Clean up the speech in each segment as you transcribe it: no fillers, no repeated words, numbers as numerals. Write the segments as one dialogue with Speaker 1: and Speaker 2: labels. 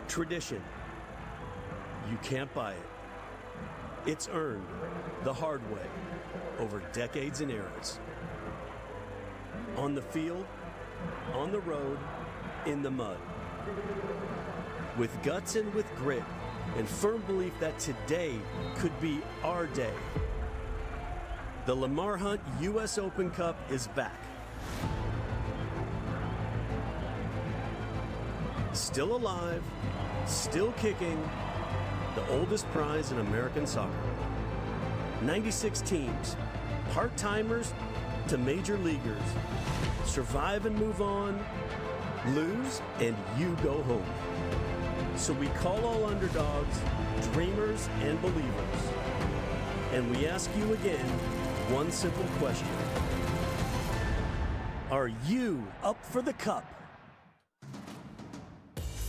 Speaker 1: Tradition. You can't buy it. It's earned the hard way over decades and eras. On the field, on the road, in the mud. With guts and with grit, and firm belief that today could be our day. The Lamar Hunt U.S. Open Cup is back. Still alive, still kicking, the oldest prize in American soccer. 96 teams, part-timers to major leaguers. Survive and move on, lose and you go home. So we call all underdogs dreamers and believers. And we ask you again one simple question. Are you up for the cup?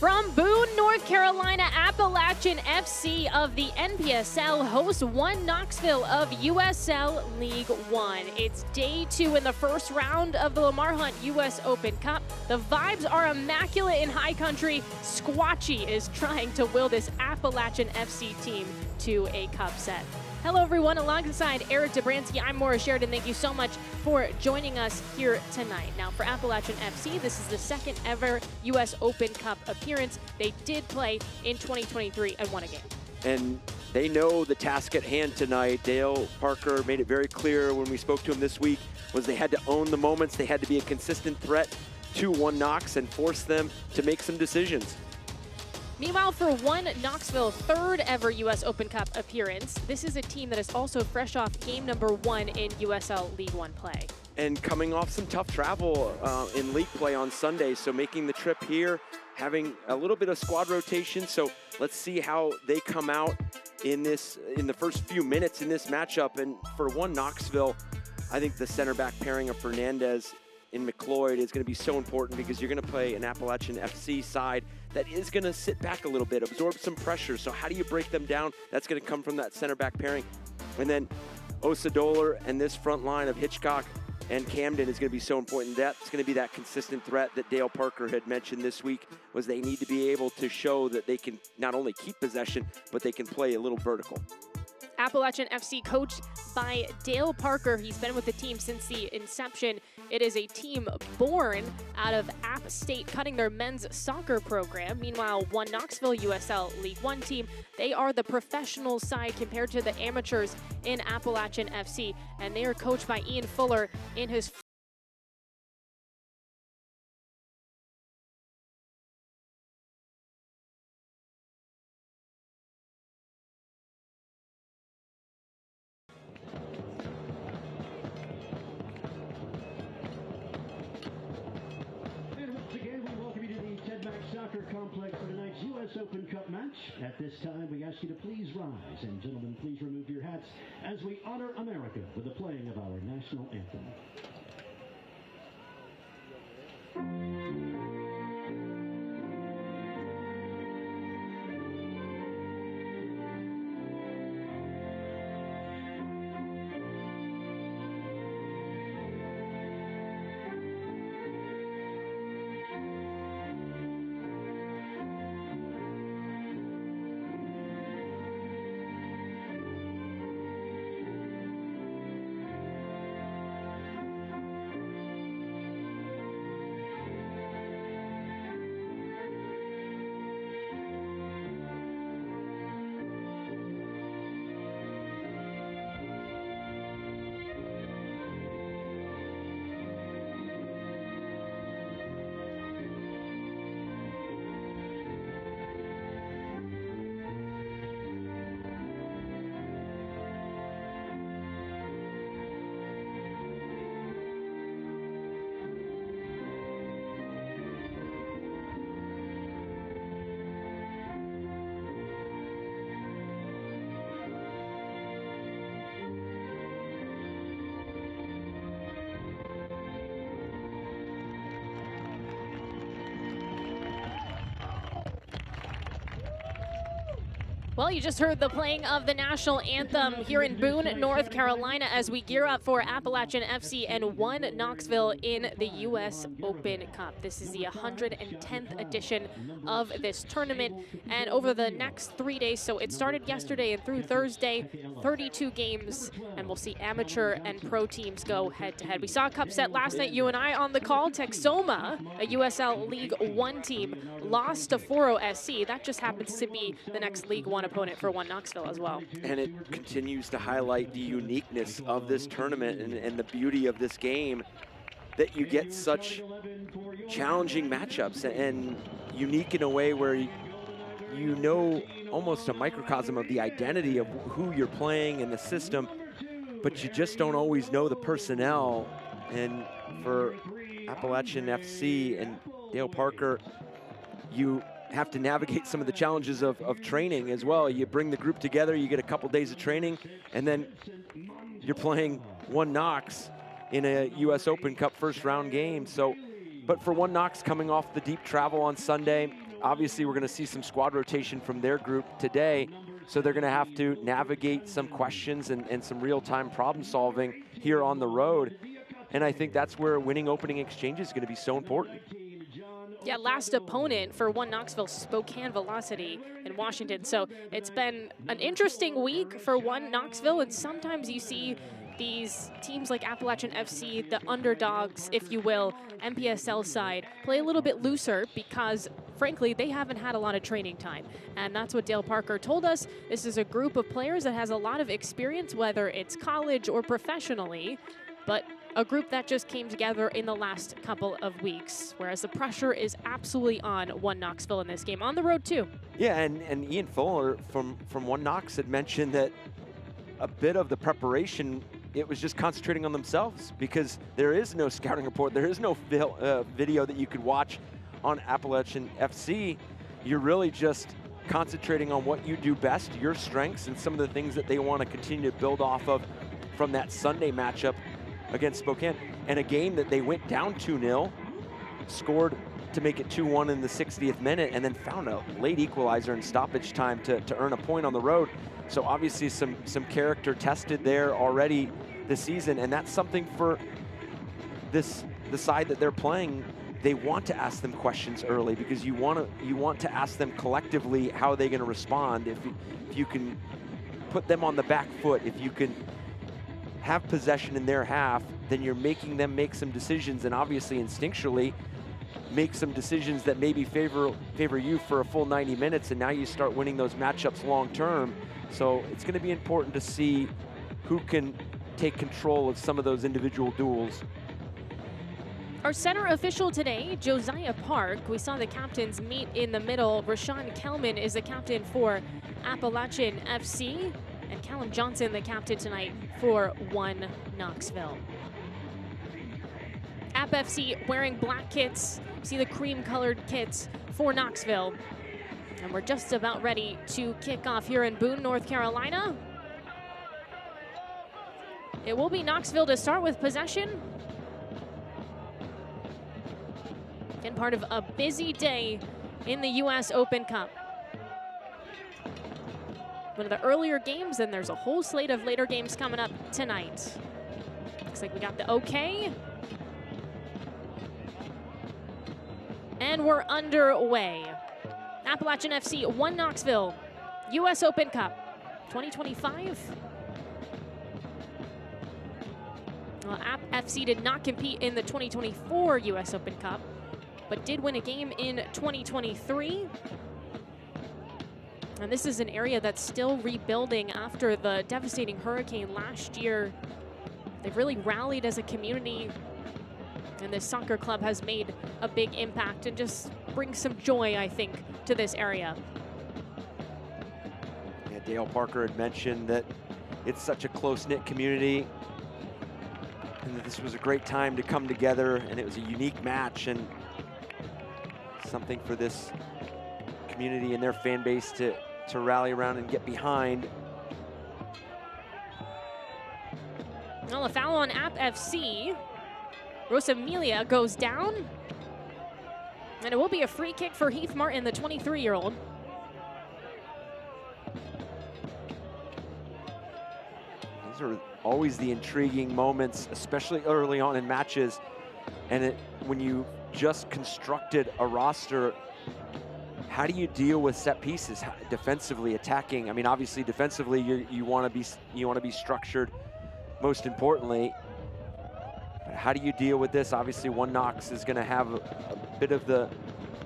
Speaker 2: From Boone, North Carolina, Appalachian FC of the NPSL hosts one Knoxville of USL League One. It's day 2 in the first round of the Lamar Hunt U.S. Open Cup. The vibes are immaculate in high country. Squatchy is trying to will this Appalachian FC team to a cup set. Hello, everyone. Alongside Eric Dobransky, I'm Maura Sheridan. Thank you so much for joining us here tonight. Now, for Appalachian FC, this is the second ever U.S. Open Cup appearance. They did play in 2023 and won a game.
Speaker 3: And they know the task at hand tonight. Dale Parker made it very clear when we spoke to him this week was they had to own the moments. They had to be a consistent threat to one Knox and force them to make some decisions.
Speaker 2: Meanwhile, for one Knoxville third ever U.S. Open Cup appearance, this is a team that is also fresh off game number 1 in USL League One play.
Speaker 3: And coming off some tough travel in league play on Sunday, so making the trip here, having a little bit of squad rotation. So let's see how they come out in the first few minutes in this matchup. And for one Knoxville, I think the center back pairing of Fernandez and McLeod is going to be so important because you're going to play an Appalachian FC side that is going to sit back a little bit, absorb some pressure. So how do you break them down? That's going to come from that center back pairing. And then Osadoler and this front line of Hitchcock and Camden is going to be so important. That's going to be that consistent threat that Dale Parker had mentioned this week, was they need to be able to show that they can not only keep possession, but they can play a little vertical.
Speaker 2: Appalachian FC coached by Dale Parker. He's been with the team since the inception. It is a team born out of App State cutting their men's soccer program. Meanwhile, one Knoxville USL League One team, they are the professional side compared to the amateurs in Appalachian FC, and they are coached by Ian Fuller in his
Speaker 4: complex for tonight's U.S. Open Cup match. At this time, we ask you to please rise, and gentlemen, please remove your hats as we honor America with the playing of our national anthem.
Speaker 2: Well, you just heard the playing of the national anthem here in Boone, North Carolina, as we gear up for Appalachian FC and One Knoxville in the U.S. Open Cup. This is the 110th edition of this tournament, and over the next 3 days, so it started yesterday and through Thursday, 32 games, and we'll see amateur and pro teams go head-to-head. We saw a cup set last night, you and I on the call. Texoma, a USL League One team, lost to Foro SC. That just happens to be the next League One opponent for One Knoxville as well. And
Speaker 3: it continues to highlight the uniqueness of this tournament and the beauty of this game, that you get such challenging matchups and unique in a way where you know almost a microcosm of the identity of who you're playing and the system, but you just don't always know the personnel. And for Appalachian FC and Dale Parker, you have to navigate some of the challenges of training as well. You bring the group together, you get a couple days of training, and then you're playing One Knox in a US Open Cup first round game. So, but for One Knox coming off the deep travel on Sunday, obviously we're gonna see some squad rotation from their group today. So they're gonna have to navigate some questions and some real-time problem solving here on the road. And I think that's where winning opening exchange is gonna be so important.
Speaker 2: Yeah, last opponent for One Knoxville, Spokane Velocity in Washington. So it's been an interesting week for One Knoxville, and sometimes you see these teams like Appalachian FC, the underdogs, if you will, NPSL side, play a little bit looser because, frankly, they haven't had a lot of training time. And that's what Dale Parker told us. This is a group of players that has a lot of experience, whether it's college or professionally, but a group that just came together in the last couple of weeks, whereas the pressure is absolutely on One Knoxville in this game, on the road too.
Speaker 3: Yeah, and Ian Fuller from One Knox had mentioned that a bit of the preparation, it was just concentrating on themselves because there is no scouting report, there is no video that you could watch on Appalachian FC. You're really just concentrating on what you do best, your strengths, and some of the things that they want to continue to build off of from that Sunday matchup against Spokane, and a game that they went down 2-0, scored to make it 2-1 in the 60th minute, and then found a late equalizer in stoppage time to earn a point on the road. So obviously some character tested there already this season, and that's something for the side that they're playing. They want to ask them questions early because you want to ask them collectively how they're going to respond. If you can put them on the back foot, if you can have possession in their half, then you're making them make some decisions, and obviously instinctually make some decisions that maybe favor you for a full 90 minutes, and now you start winning those matchups long term. So it's going to be important to see who can take control of some of those individual duels.
Speaker 2: Our center official today, Josiah Park. We saw the captains meet in the middle. Rashawn Kelman is the captain for Appalachian FC. And Callum Johnson, the captain tonight for One Knoxville. App FC wearing black kits. See the cream-colored kits for Knoxville. And we're just about ready to kick off here in Boone, North Carolina. It will be Knoxville to start with possession. Been part of a busy day in the US Open Cup. One of the earlier games, and there's a whole slate of later games coming up tonight. Looks like we got the okay. And we're underway. Appalachian FC, One Knoxville, US Open Cup 2025. Well, App FC did not compete in the 2024 US Open Cup, but did win a game in 2023. And this is an area that's still rebuilding after the devastating hurricane last year. They've really rallied as a community, and this soccer club has made a big impact and just brings some joy, I think, to this area.
Speaker 3: Yeah, Dale Parker had mentioned that it's such a close-knit community, and that this was a great time to come together, and it was a unique match, and something for this community and their fan base to rally around and get behind.
Speaker 2: Well, a foul on App FC. Rosamilia goes down. And it will be a free kick for Heath Martin, the 23-year-old.
Speaker 3: those are always the intriguing moments, especially early on in matches. And when you just constructed a roster, how do you deal with set pieces, defensively, attacking? I mean, obviously defensively, you want to be structured. Most importantly, but how do you deal with this? Obviously, One Knox is going to have a bit of the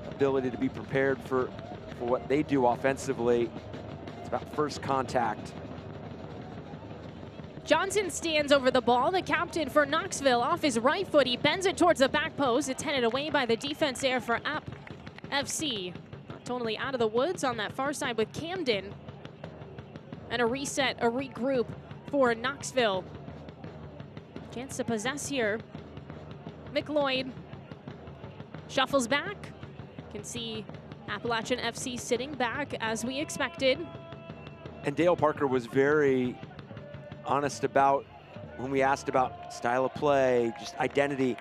Speaker 3: ability to be prepared for what they do offensively. It's about first contact.
Speaker 2: Johnson stands over the ball. The captain for Knoxville off his right foot. He bends it towards the back post. It's headed away by the defense there for App FC. Totally out of the woods on that far side with Camden. And a reset, a regroup for Knoxville. Chance to possess here. McLeod shuffles back. Can see Appalachian FC sitting back as we expected.
Speaker 3: And Dale Parker was very honest about, when we asked about style of play, just identity,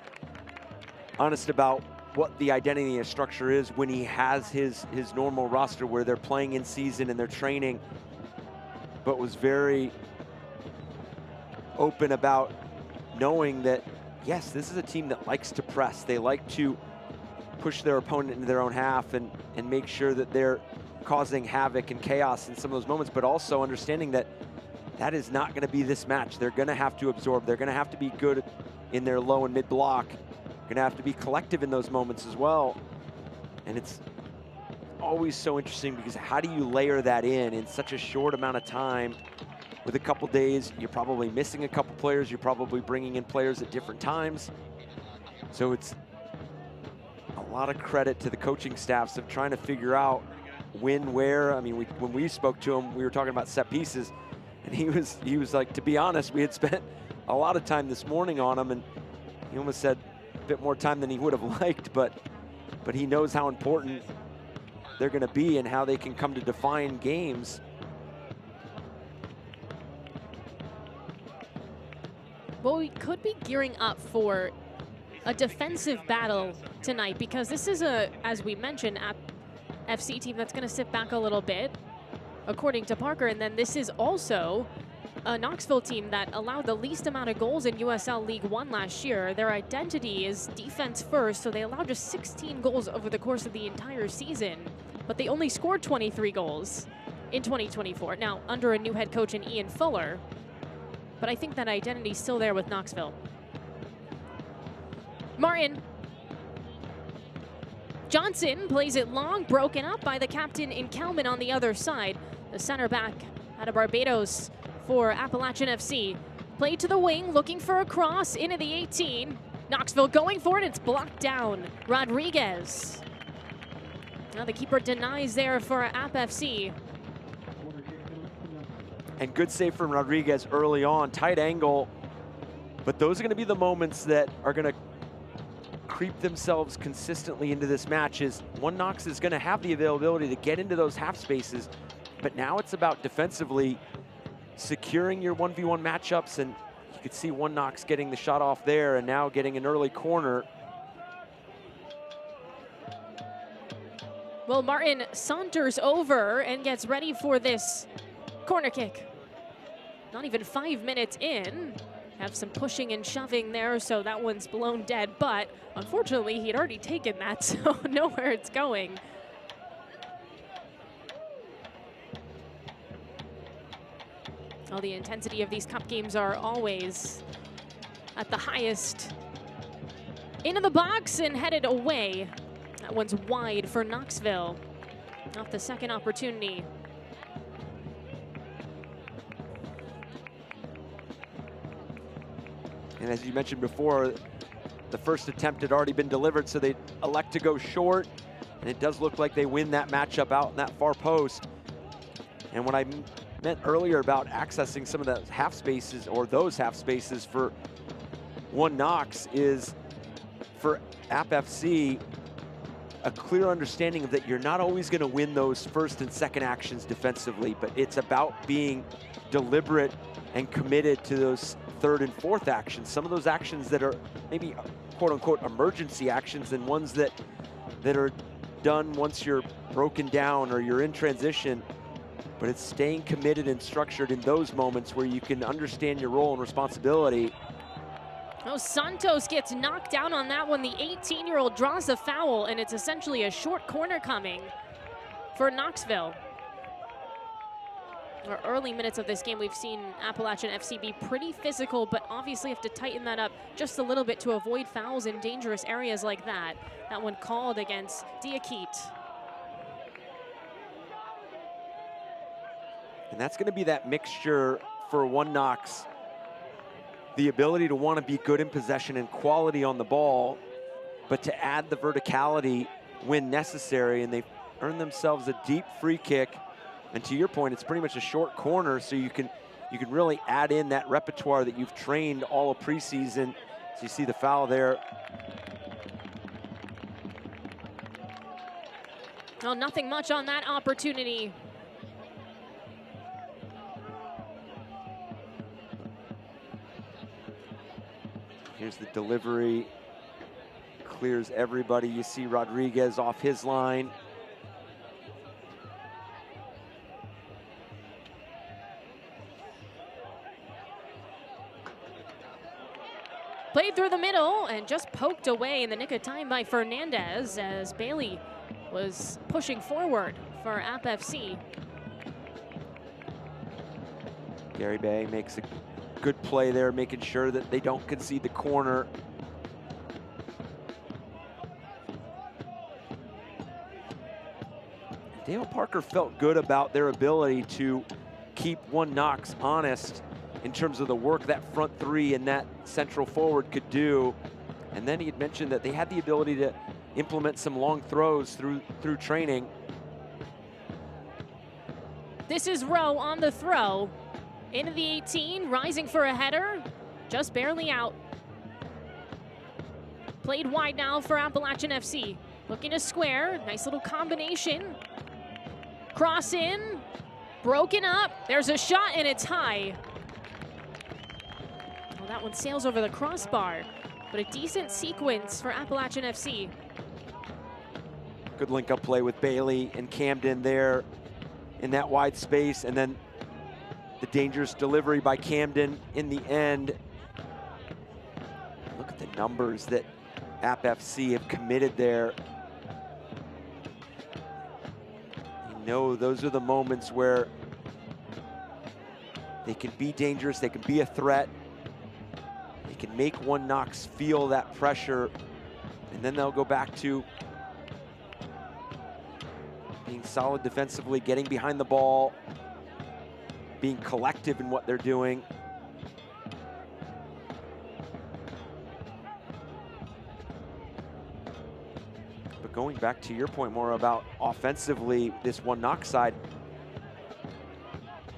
Speaker 3: honest about what the identity and structure is when he has his normal roster where they're playing in season and they're training, but was very open about knowing that, yes, this is a team that likes to press. They like to push their opponent into their own half and make sure that they're causing havoc and chaos in some of those moments, but also understanding that that is not going to be this match. They're going to have to absorb. They're going to have to be good in their low and mid block. Going to have to be collective in those moments as well. And it's always so interesting because how do you layer that in such a short amount of time? With a couple days, you're probably missing a couple players. You're probably bringing in players at different times. So it's a lot of credit to the coaching staffs of trying to figure out when, where. I mean, when we spoke to him, we were talking about set pieces. And he was like, to be honest, we had spent a lot of time this morning on him, and he almost said a bit more time than he would have liked, but he knows how important they're going to be and how they can come to define games.
Speaker 2: Well, we could be gearing up for a defensive battle tonight because this is as we mentioned, App FC team that's going to sit back a little bit, according to Parker. And then this is also a Knoxville team that allowed the least amount of goals in USL League One last year. Their identity is defense first, so they allowed just 16 goals over the course of the entire season, but they only scored 23 goals in 2024. Now, under a new head coach in Ian Fuller, but I think that identity's still there with Knoxville. Martin. Johnson plays it long, broken up by the captain in Kelman on the other side. The center back out of Barbados for Appalachian FC. Play to the wing, looking for a cross into the 18. Knoxville going for it, it's blocked down. Rodriguez. Now the keeper denies there for App FC.
Speaker 3: And good save from Rodriguez early on, tight angle. But those are going to be the moments that are going to creep themselves consistently into this match. Is One Knox is going to have the availability to get into those half spaces, but now it's about defensively securing your 1v1 matchups, and you could see One Knox getting the shot off there and now getting an early corner.
Speaker 2: Well, Martin saunters over and gets ready for this corner kick. Not even 5 minutes in. Have some pushing and shoving there, so that one's blown dead, but unfortunately he had already taken that, so know where it's going. Oh, the intensity of these cup games are always at the highest. Into the box and headed away. That one's wide for Knoxville. Off the second opportunity.
Speaker 3: And as you mentioned before, the first attempt had already been delivered, so they elect to go short. And it does look like they win that matchup out in that far post. And what I meant earlier about accessing some of those half spaces, or those half spaces for One Knox, is for App FC, a clear understanding of that you're not always going to win those first and second actions defensively, but it's about being deliberate and committed to those third and fourth actions. Some of those actions that are maybe quote unquote emergency actions, and ones that are done once you're broken down or you're in transition. but it's staying committed and structured in those moments where you can understand your role and responsibility.
Speaker 2: Oh, Santos gets knocked down on that one. The 18-year-old draws a foul, and it's essentially a short corner coming for Knoxville. Our early minutes of this game, we've seen Appalachian FC be pretty physical, but obviously have to tighten that up just a little bit to avoid fouls in dangerous areas like that. That one called against Diakite.
Speaker 3: And that's going to be that mixture for One Knox. The ability to want to be good in possession and quality on the ball, but to add the verticality when necessary, and they've earned themselves a deep free kick. And to your point, it's pretty much a short corner, so you can really add in that repertoire that you've trained all of preseason. So you see the foul there.
Speaker 2: Well, nothing much on that opportunity.
Speaker 3: Here's the delivery. Clears everybody. You see Rodriguez off his line.
Speaker 2: Played through the middle and just poked away in the nick of time by Fernandez as Bailey was pushing forward for App FC.
Speaker 3: Gary Bay makes a good play there, making sure that they don't concede the corner. Dale Parker felt good about their ability to keep One Knox honest in terms of the work that front three and that central forward could do. And then he had mentioned that they had the ability to implement some long throws through training.
Speaker 2: This is Rowe on the throw. Into the 18, rising for a header, just barely out. Played wide now for Appalachian FC. Looking to square, nice little combination. Cross in, broken up, there's a shot and it's high. Well, that one sails over the crossbar, but a decent sequence for Appalachian FC.
Speaker 3: Good link-up play with Bailey and Camden there in that wide space, and then the dangerous delivery by Camden in the end. Look at the numbers that App FC have committed there. You know, those are the moments where they can be dangerous, they can be a threat. They can make One Knox feel that pressure, and then they'll go back to being solid defensively, getting behind the ball, being collective in what they're doing. But going back to your point more about offensively, this One Knox side,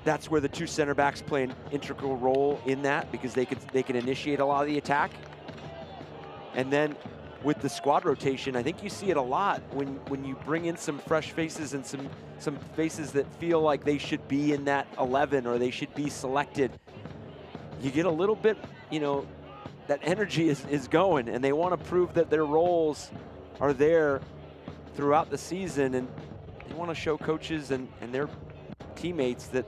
Speaker 3: that's where the two center backs play an integral role in that, because they can initiate a lot of the attack. And then with the squad rotation, I think you see it a lot when you bring in some fresh faces and some faces that feel like they should be in that 11 or they should be selected. You get a little bit, you know, that energy is going, and they want to prove that their roles are there throughout the season, and they want to show coaches and their teammates that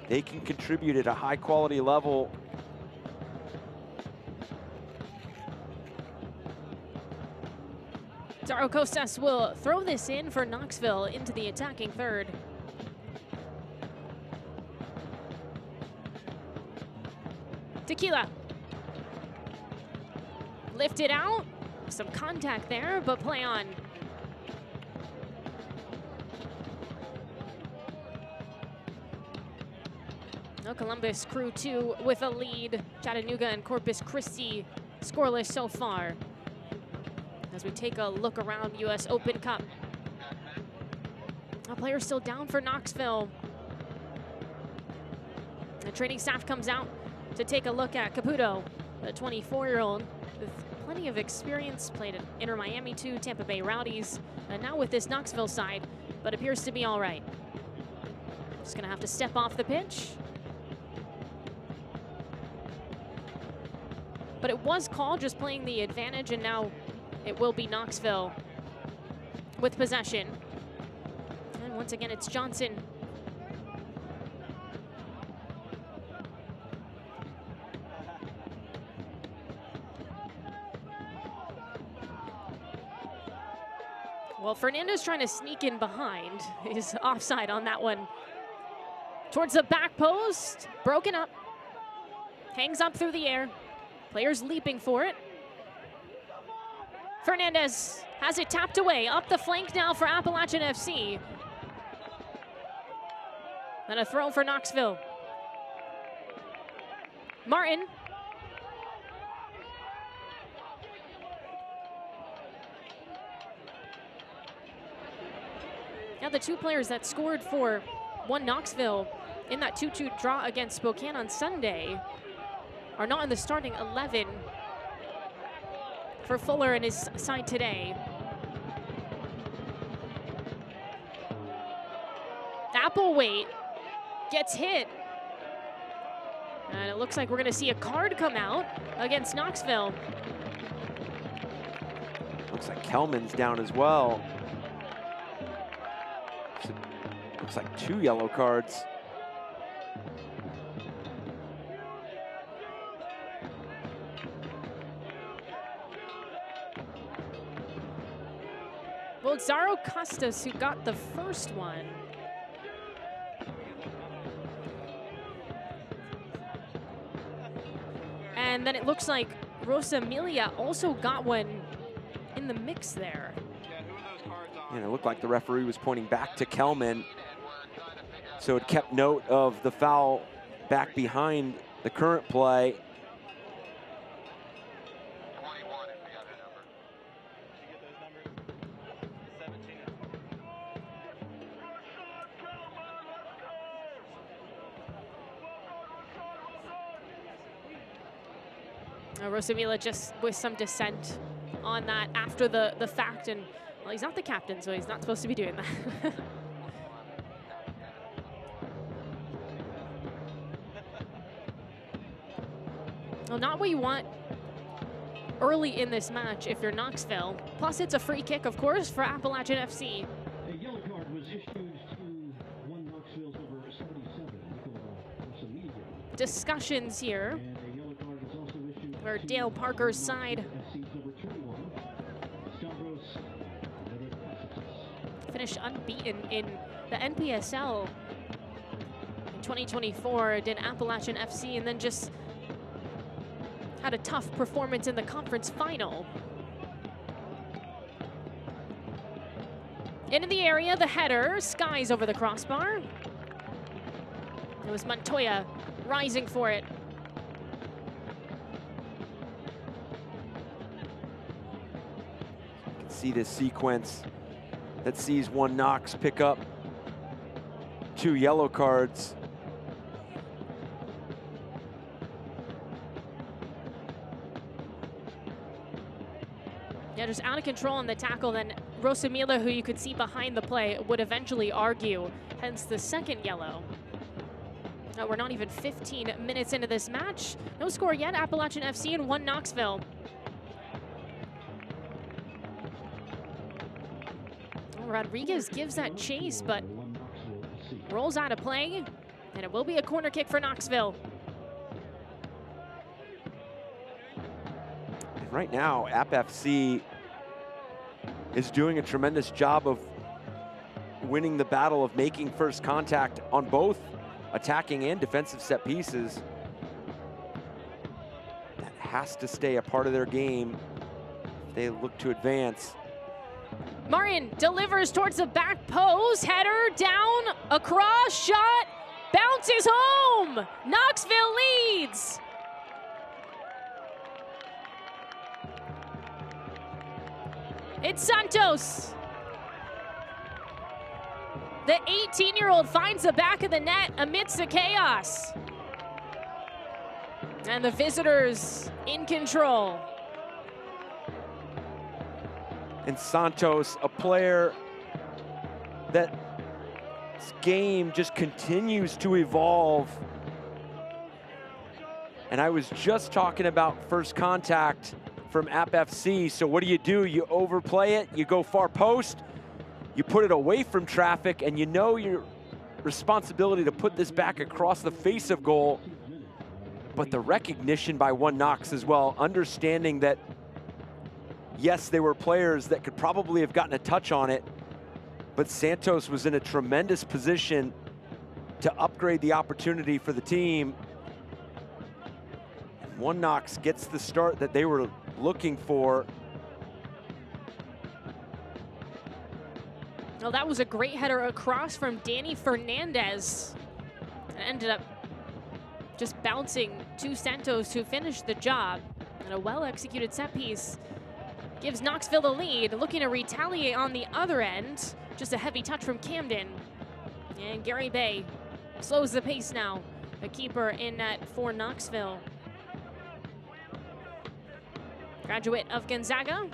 Speaker 3: they can contribute at a high quality level.
Speaker 2: Daro Costas will throw this in for Knoxville into the attacking third. Tequila. Lifted out. Some contact there, but play on. Now Columbus Crew 2 with a lead. Chattanooga and Corpus Christi scoreless so far. As we take a look around US Open Cup. A player still down for Knoxville. The training staff comes out to take a look at Caputo, the 24-year-old with plenty of experience, played at Inter Miami 2, Tampa Bay Rowdies, and now with this Knoxville side, but appears to be all right. Just gonna have to step off the pitch. But it was called, just playing the advantage, and now it will be Knoxville with possession. And once again, it's Johnson Well, Fernandez trying to sneak in behind. He's offside on that one. Towards the back post, broken up. Hangs up through the air. Players leaping for it. Fernandez has it tapped away. Up the flank now for Appalachian FC. Then a throw for Knoxville. Martin. Now the two players that scored for one Knoxville in that 2-2 draw against Spokane on Sunday are not in the starting 11 for Fuller and his side today. Applewhite gets hit. And it looks like we're going to see a card come out against Knoxville.
Speaker 3: Looks like Kelman's down as well. Looks like 2 yellow cards.
Speaker 2: Well, it's Zaro Costas who got the first one. And then it looks like Rosa Emilia also got one in the mix there.
Speaker 3: And it looked like the referee was pointing back to Kelman. So it kept note of the foul back behind the current play.
Speaker 2: Rosamila just with some dissent on that after the fact, and well, he's not the captain, so he's not supposed to be doing that. Well, not what you want early in this match if you're Knoxville. Plus, it's a free kick, of course, for Appalachian FC.
Speaker 4: A yellow card was issued to one Knoxville's number 77,
Speaker 2: discussions here, where Dale Parker's side finished unbeaten in the NPSL in 2024, did Appalachian FC, and then just had a tough performance in the conference final. Into the area, the header skies over the crossbar. It was Montoya rising for it.
Speaker 3: You can see this sequence that sees one Knox pick up 2 yellow cards.
Speaker 2: Yeah, just out of control on the tackle. Then Rosamila, who you could see behind the play, would eventually argue, hence the second yellow. Now, we're not even 15 minutes into this match. No score yet, Appalachian FC and 1 Knoxville. Well, Rodriguez gives that chase, but rolls out of play, and it will be a corner kick for Knoxville.
Speaker 3: Right now, App FC is doing a tremendous job of winning the battle of making first contact on both attacking and defensive set pieces. That has to stay a part of their game if they look to advance.
Speaker 2: Martin delivers towards the back post, header down, across, shot, bounces home. Knoxville leads. It's Santos. The 18-year-old finds the back of the net amidst the chaos. And the visitors in control.
Speaker 3: And Santos, a player that game just continues to evolve. And I was just talking about first contact from App FC. So what do? You overplay it, you go far post, you put it away from traffic, and you know your responsibility to put this back across the face of goal. But the recognition by one Knox as well, understanding that yes, they were players that could probably have gotten a touch on it, but Santos was in a tremendous position to upgrade the opportunity for the team. One Knox gets the start that they were looking for.
Speaker 2: Well, that was a great header across from Danny Fernandez. It ended up just bouncing to Santos to finish the job. And a well-executed set piece gives Knoxville the lead, looking to retaliate on the other end. Just a heavy touch from Camden. And Gary Bay slows the pace now. A keeper in net for Knoxville. Graduate of Gonzaga.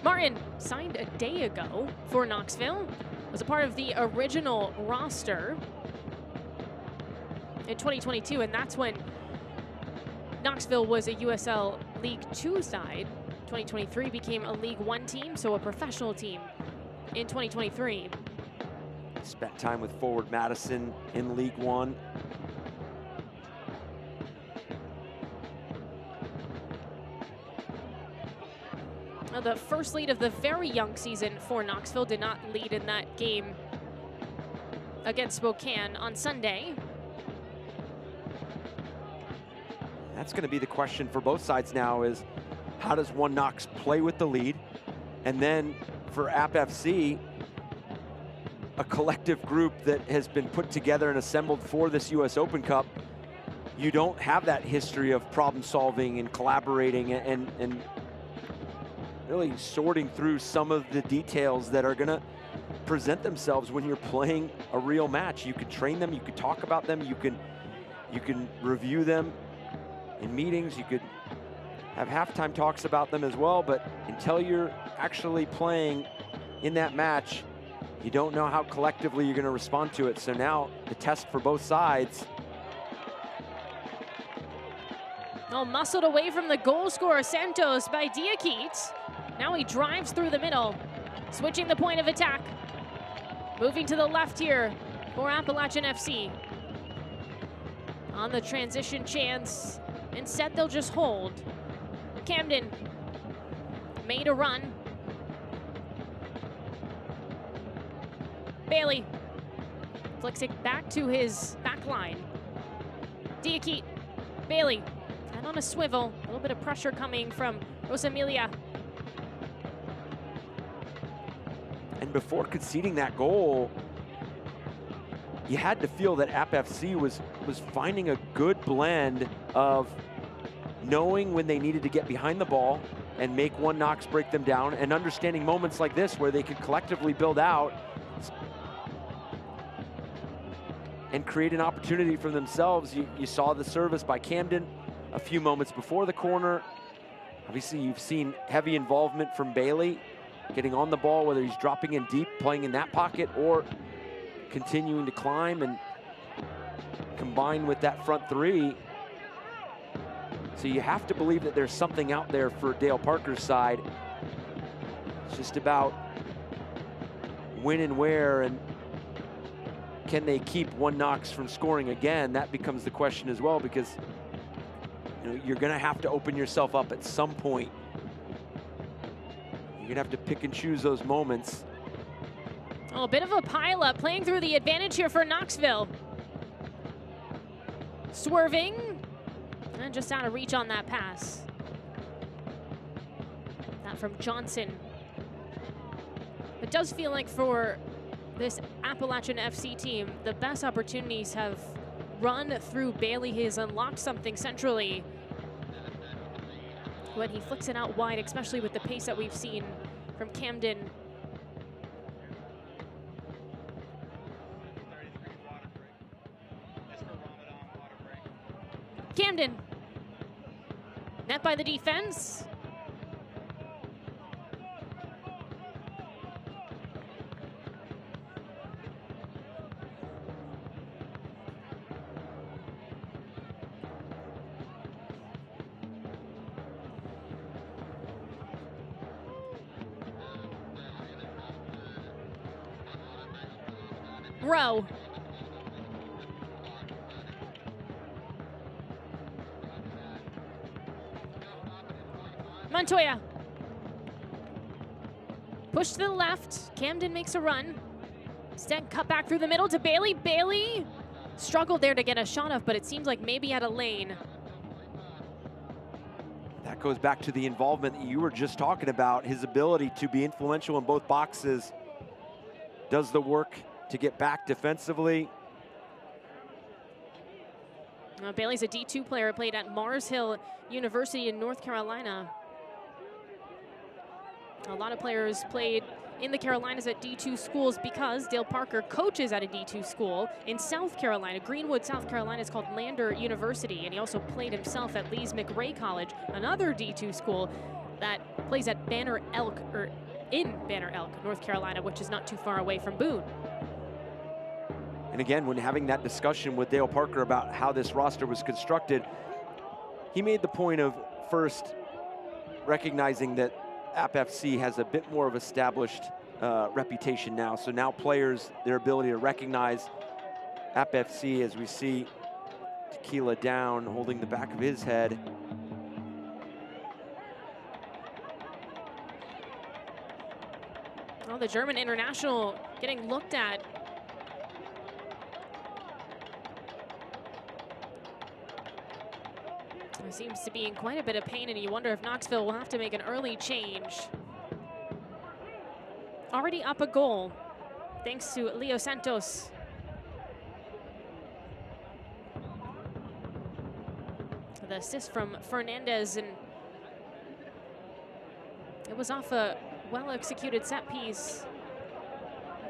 Speaker 2: Martin signed a day ago for Knoxville, was a part of the original roster in 2022, and that's when Knoxville was a USL League 2 side. 2023 became a League 1 team, so a professional team in 2023.
Speaker 3: Spent time with forward Madison in League 1.
Speaker 2: Now, the first lead of the very young season for Knoxville did not lead in that game against Spokane on Sunday.
Speaker 3: That's going to be the question for both sides now is, how does One Knox play with the lead? And then for App FC, a collective group that has been put together and assembled for this US Open Cup, you don't have that history of problem solving and collaborating and really sorting through some of the details that are gonna present themselves when you're playing a real match. You could train them, you could talk about them, you can review them in meetings, you could have halftime talks about them as well, but until you're actually playing in that match, you don't know how collectively you're gonna respond to it. So now the test for both sides.
Speaker 2: Oh, muscled away from the goal scorer, Santos, by Diakite. Now he drives through the middle, switching the point of attack. Moving to the left here for Appalachian FC. On the transition chance, instead they'll just hold. Camden made a run. Bailey flicks it back to his back line. Diakite, Bailey, and on a swivel. A little bit of pressure coming from Rosamilia.
Speaker 3: And before conceding that goal, you had to feel that App FC was finding a good blend of knowing when they needed to get behind the ball and make One Knox break them down, and understanding moments like this where they could collectively build out and create an opportunity for themselves. You saw the service by Camden a few moments before the corner. Obviously, you've seen heavy involvement from Bailey, getting on the ball, whether he's dropping in deep, playing in that pocket, or continuing to climb and combine with that front three. So you have to believe that there's something out there for Dale Parker's side. It's just about when and where, and can they keep One Knox from scoring again? That becomes the question as well, because you're gonna have to open yourself up at some point. You're gonna have to pick and choose those moments.
Speaker 2: Oh, a bit of a pileup, playing through the advantage here for Knoxville. Swerving, and just out of reach on that pass. That from Johnson. It does feel like for this Appalachian FC team, the best opportunities have run through Bailey. He has unlocked something centrally when he flicks it out wide, especially with the pace that we've seen from Camden. Camden, net by the defense. Rowe. Montoya. Push to the left. Camden makes a run. Instead, cut back through the middle to Bailey. Bailey struggled there to get a shot off, but it seems like maybe had a lane.
Speaker 3: That goes back to the involvement that you were just talking about, his ability to be influential in both boxes. Does the work to get back defensively.
Speaker 2: Bailey's a D2 player, played at Mars Hill University in North Carolina. A lot of players played in the Carolinas at D2 schools because Dale Parker coaches at a D2 school in South Carolina. Greenwood, South Carolina is called Lander University, and he also played himself at Lees McRae College, another D2 school that plays at Banner Elk, or in Banner Elk, North Carolina, which is not too far away from Boone.
Speaker 3: And again, when having that discussion with Dale Parker about how this roster was constructed, he made the point of first recognizing that App FC has a bit more of established reputation now. So now players, their ability to recognize App FC, as we see Tequila down, holding the back of his head.
Speaker 2: Well, the German international getting looked at. He seems to be in quite a bit of pain, and you wonder if Knoxville will have to make an early change. Already up a goal, thanks to Leo Santos. The assist from Fernandez, and it was off a well-executed set piece.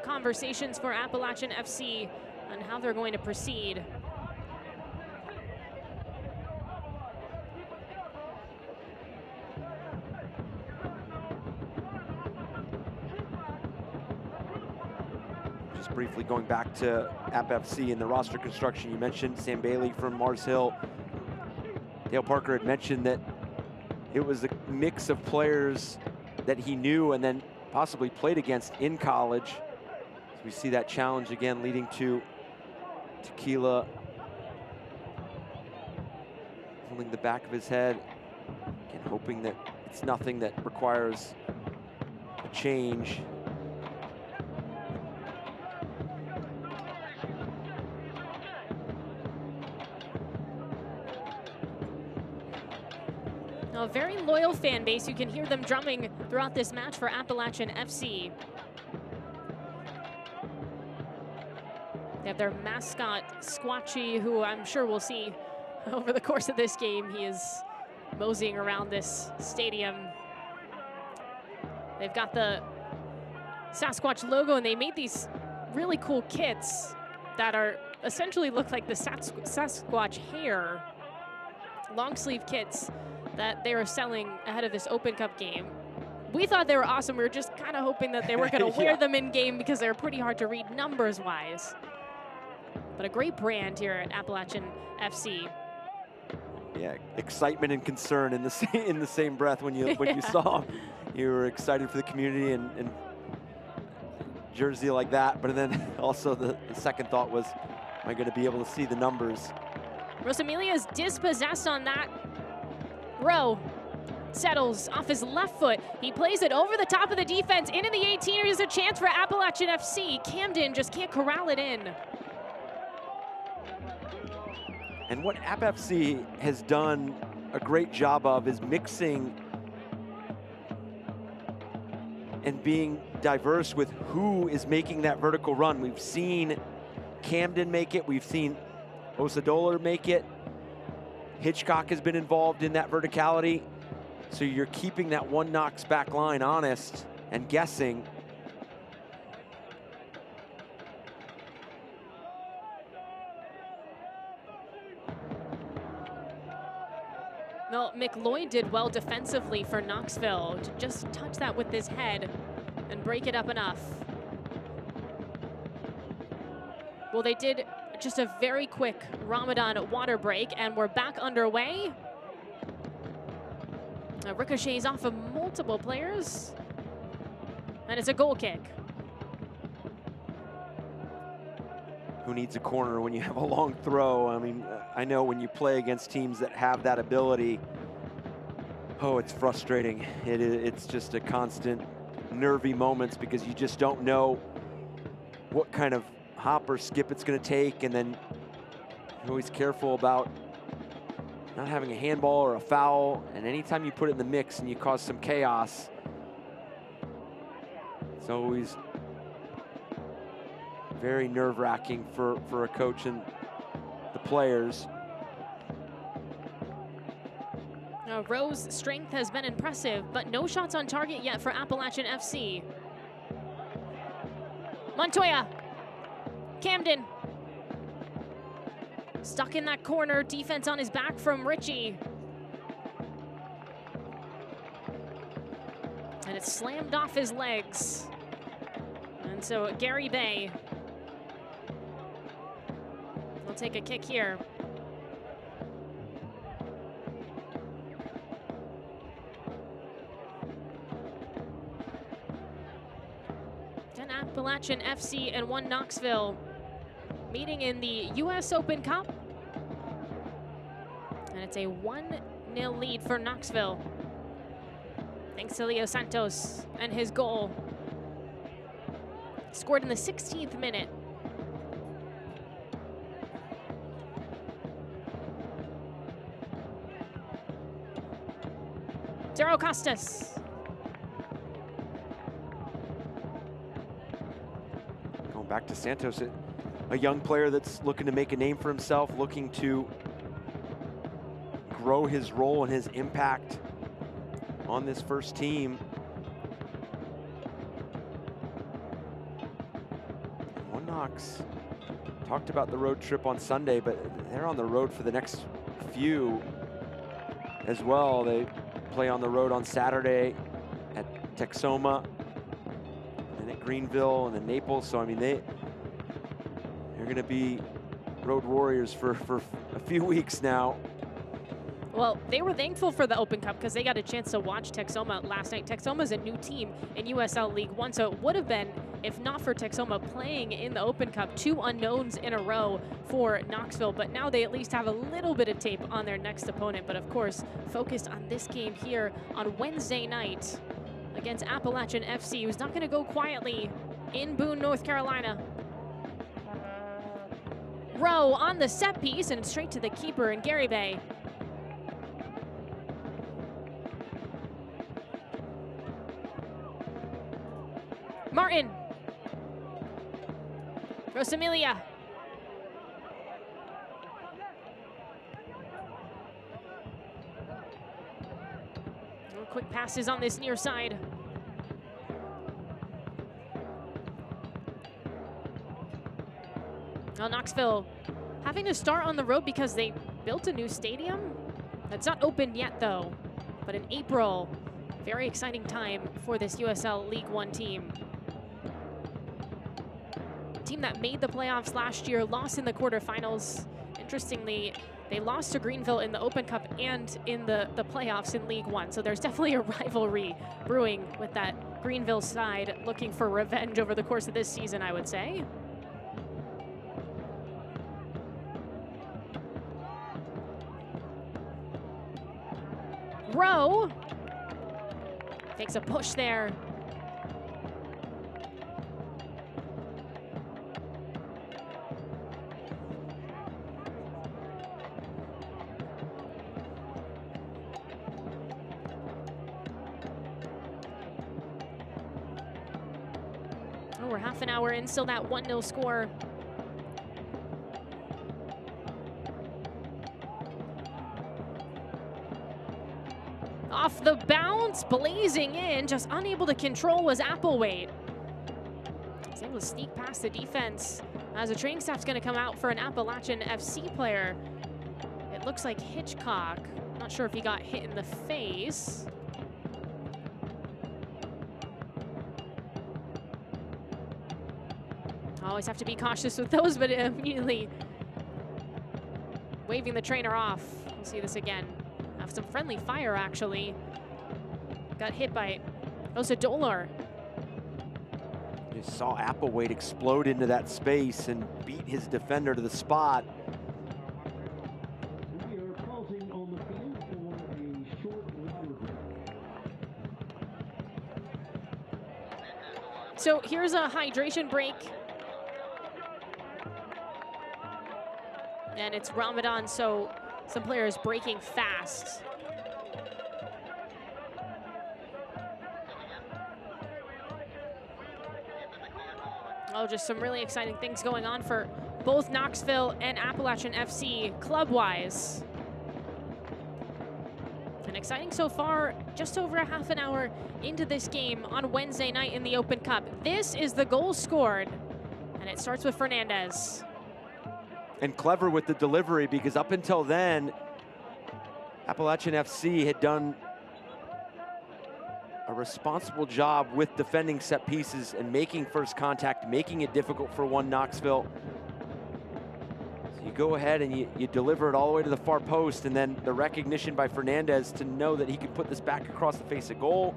Speaker 2: Conversations for Appalachian FC on how they're going to proceed.
Speaker 3: Just briefly going back to App FC and the roster construction, you mentioned Sam Bailey from Mars Hill. Dale Parker had mentioned that it was a mix of players that he knew and then possibly played against in college. So we see that challenge again, leading to Tequila holding the back of his head, again, hoping that it's nothing that requires a change.
Speaker 2: A very loyal fan base. You can hear them drumming throughout this match for Appalachian FC. They have their mascot, Squatchy, who I'm sure we'll see over the course of this game. He is moseying around this stadium. They've got the Sasquatch logo, and they made these really cool kits that are essentially look like the Sasquatch hair. Long sleeve kits that they were selling ahead of this Open Cup game. We thought they were awesome. We were just kind of hoping that they were going to wear them in game because they're pretty hard to read numbers-wise. But a great brand here at Appalachian FC.
Speaker 3: Yeah, excitement and concern in the same breath when you when you saw them. You were excited for the community and jersey like that, but then also the second thought was, am I going to be able to see the numbers?
Speaker 2: Rosamelia's dispossessed on that. Rowe settles off his left foot. He plays it over the top of the defense into the 18. Here's a chance for Appalachian FC. Camden just can't corral it in.
Speaker 3: And what App FC has done a great job of is mixing and being diverse with who is making that vertical run. We've seen Camden make it. We've seen Osadola make it. Hitchcock has been involved in that verticality. So you're keeping that one Knox back line honest and guessing.
Speaker 2: Well, McLeod did well defensively for Knoxville to just touch that with his head and break it up enough. Well, they did just a very quick Ramadan water break, and we're back underway. Ricochets off of multiple players, and it's a goal kick.
Speaker 3: who needs a corner when you have a long throw. I mean, I know when you play against teams that have that ability, oh, it's frustrating. It's just a constant nervy moments because you just don't know what kind of hop or skip it's going to take, and then you're always careful about not having a handball or a foul, and anytime you put it in the mix and you cause some chaos, it's always very nerve-wracking for a coach and the players.
Speaker 2: Rowe's strength has been impressive, but no shots on target yet for Appalachian FC. Montoya, Camden, stuck in that corner, defense on his back from Richie. And it's slammed off his legs. And so Gary Bay will take a kick here. Appalachian FC and 1 Knoxville meeting in the U.S. Open Cup. And it's a 1-0 lead for Knoxville. Thanks to Leo Santos and his goal. Scored in the 16th minute. Daryl Costas.
Speaker 3: Back to Santos, a young player that's looking to make a name for himself, looking to grow his role and his impact on this first team. One Knox talked about the road trip on Sunday, but they're on the road for the next few as well. They play on the road on Saturday at Texoma, Greenville and then Naples, so I mean they're going to be road warriors for a few weeks now.
Speaker 2: Well, they were thankful for the Open Cup because they got a chance to watch Texoma last night. Texoma's a new team in USL League One, so it would have been, if not for Texoma playing in the Open Cup, 2 unknowns in a row for Knoxville, but now they at least have a little bit of tape on their next opponent, but of course focused on this game here on Wednesday night against Appalachian FC, who's not going to go quietly in Boone, North Carolina. Rowe on the set piece and straight to the keeper in Gary Bay. Martin. Rosamilia. Quick passes on this near side. Well, Knoxville having to start on the road because they built a new stadium. That's not open yet though, but in April, very exciting time for this USL League One team. Team that made the playoffs last year, lost in the quarterfinals. Interestingly, they lost to Greenville in the Open Cup and in the playoffs in League One. So there's definitely a rivalry brewing with that Greenville side looking for revenge over the course of this season, I would say. Rowe takes a push there. Oh, we're half an hour in, still that 1-0 score. Off the bounce, blazing in, just unable to control was Applewhite. He's able to sneak past the defense as the training staff's going to come out for an Appalachian FC player. It looks like Hitchcock. Not sure if he got hit in the face. Always have to be cautious with those, but immediately waving the trainer off. We'll see this again. Have some friendly fire, actually. Got hit by Osadolor.
Speaker 3: Just saw Applewhite explode into that space and beat his defender to the spot.
Speaker 4: We are pausing on the field for a short water break.
Speaker 2: So here's a hydration break. And it's Ramadan, so some players breaking fast. Oh, just some really exciting things going on for both Knoxville and Appalachian FC club-wise. And exciting so far, just over a half an hour into this game on Wednesday night in the Open Cup. This is the goal scored, and it starts with Fernandez.
Speaker 3: And clever with the delivery, because up until then, Appalachian FC had done a responsible job with defending set pieces and making first contact, making it difficult for one Knoxville. So you go ahead and you deliver it all the way to the far post, and then the recognition by Fernandez to know that he can put this back across the face of goal.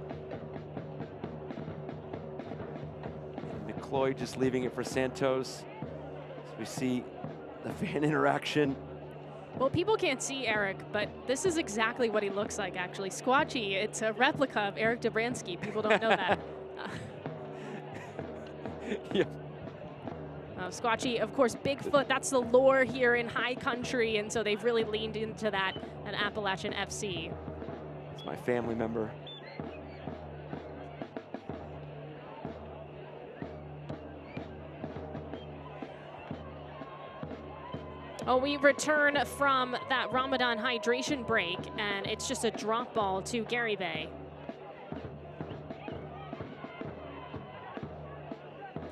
Speaker 3: McCloy just leaving it for Santos. So we see the fan interaction.
Speaker 2: Well, people can't see Eric, but this is exactly what he looks like, actually. Squatchy, it's a replica of Eric Dobransky. People don't know that.
Speaker 3: Yeah.
Speaker 2: Squatchy, of course, Bigfoot, that's the lore here in high country, and so they've really leaned into that at Appalachian FC.
Speaker 3: It's my family member.
Speaker 2: Oh, we return from that Ramadan hydration break, and it's just a drop ball to Gary Bay.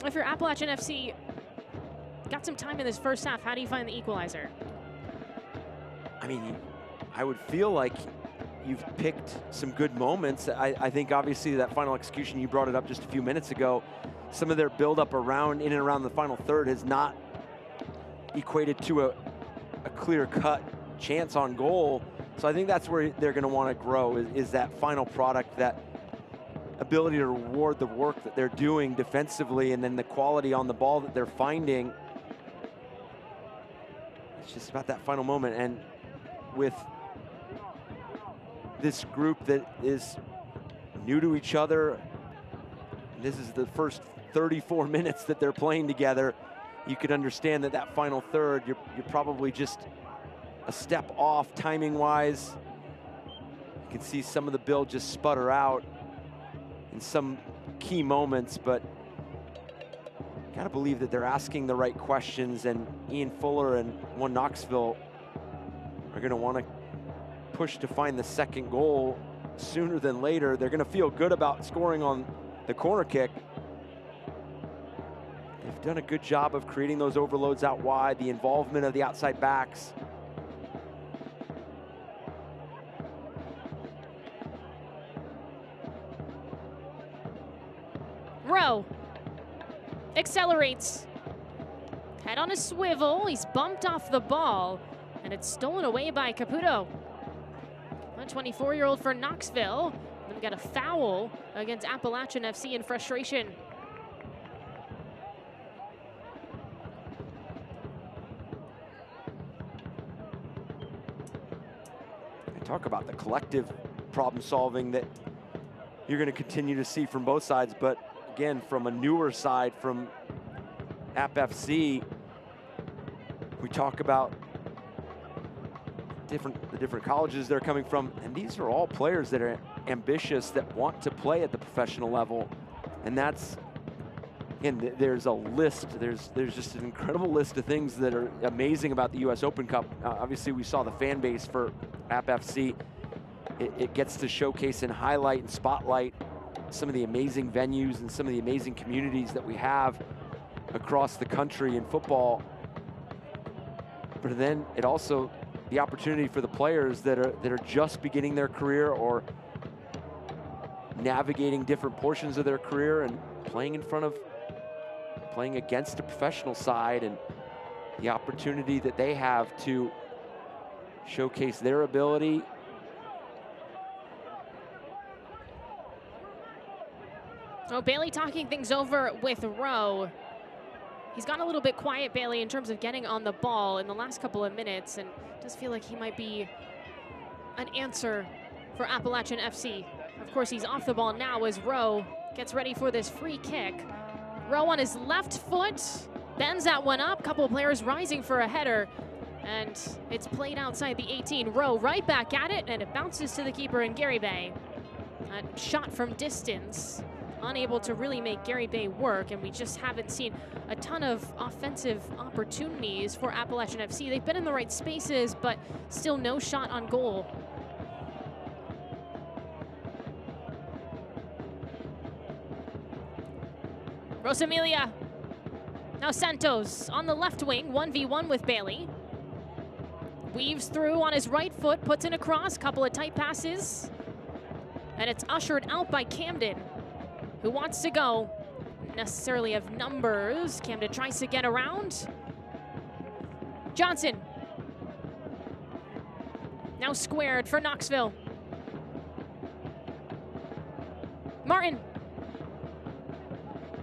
Speaker 2: If you're Appalachian FC, got some time in this first half, how do you find the equalizer?
Speaker 3: I mean, I would feel like you've picked some good moments. I think obviously that final execution, you brought it up just a few minutes ago, some of their buildup around, in and around the final third has not equated to a clear-cut chance on goal. So I think that's where they're going to want to grow, is that final product, that ability to reward the work that they're doing defensively, and then the quality on the ball that they're finding. It's just about that final moment. And with this group that is new to each other, this is the first 34 minutes that they're playing together, you could understand that that final third, you're probably just a step off timing-wise. You can see some of the build just sputter out in some key moments, but gotta believe that they're asking the right questions, and Ian Fuller and one Knoxville are gonna wanna push to find the second goal sooner than later. They're gonna feel good about scoring on the corner kick. They've done a good job of creating those overloads out wide, the involvement of the outside backs.
Speaker 2: Rowe accelerates. Head on a swivel. He's bumped off the ball, and it's stolen away by Caputo. A 24-year-old for Knoxville. Then we got a foul against Appalachian FC in frustration.
Speaker 3: Talk about the collective problem solving that you're going to continue to see from both sides, but again, from a newer side, from App FC, we talk about the different colleges they're coming from, and these are all players that are ambitious, that want to play at the professional level. And that's, again, there's a list, there's just an incredible list of things that are amazing about the US Open Cup. Obviously we saw the fan base for App FC. It gets to showcase and highlight and spotlight some of the amazing venues and some of the amazing communities that we have across the country in football. But then it also, the opportunity for the players that are just beginning their career or navigating different portions of their career and playing against a professional side, and the opportunity that they have to showcase their ability.
Speaker 2: Oh, Bailey talking things over with Rowe. He's gotten a little bit quiet, Bailey, in terms of getting on the ball in the last couple of minutes, and does feel like he might be an answer for Appalachian FC. Of course, he's off the ball now as Rowe gets ready for this free kick. Rowe on his left foot, bends that one up. Couple of players rising for a header, and it's played outside the 18. Rowe right back at it, and it bounces to the keeper in Gary Bay. A shot from distance, unable to really make Gary Bay work, and we just haven't seen a ton of offensive opportunities for Appalachian FC. They've been in the right spaces, but still no shot on goal. Rosamilia. Now Santos on the left wing, 1v1 with Bailey. Weaves through on his right foot, puts in a cross, couple of tight passes. And it's ushered out by Camden, who wants to go. Necessarily of numbers. Camden tries to get around. Johnson. Now squared for Knoxville. Martin.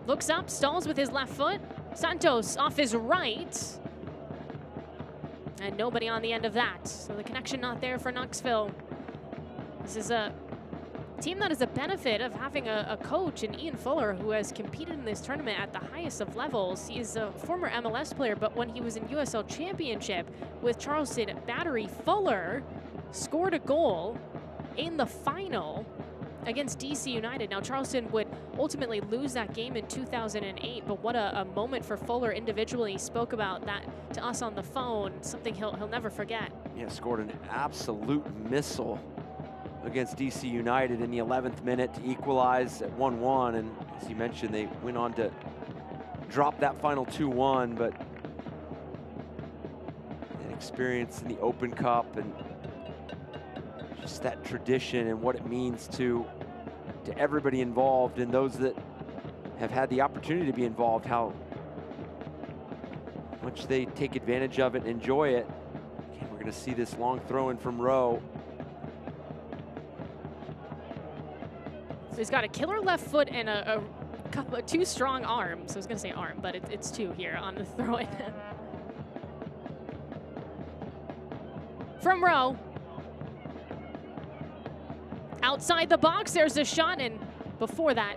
Speaker 2: Looks up, stalls with his left foot. Santos off his right. And nobody on the end of that. So the connection not there for Knoxville. This is a team that is a benefit of having a coach in Ian Fuller, who has competed in this tournament at the highest of levels. He is a former MLS player, but when he was in USL Championship with Charleston Battery, Fuller scored a goal in the final against DC United. Now, Charleston would ultimately lose that game in 2008, but what a moment for Fuller individually. He spoke about that to us on the phone, something he'll never forget.
Speaker 3: Yeah, scored an absolute missile against DC United in the 11th minute to equalize at 1-1, and as you mentioned, they went on to drop that final 2-1, but an experience in the Open Cup and just that tradition and what it means to everybody involved and those that have had the opportunity to be involved, how much they take advantage of it and enjoy it. Again, we're going to see this long throw in from Rowe.
Speaker 2: So he's got a killer left foot and a couple of two strong arms. I was going to say arm, but it's two here on the throw-in. From Rowe. Outside the box, there's a shot, and before that,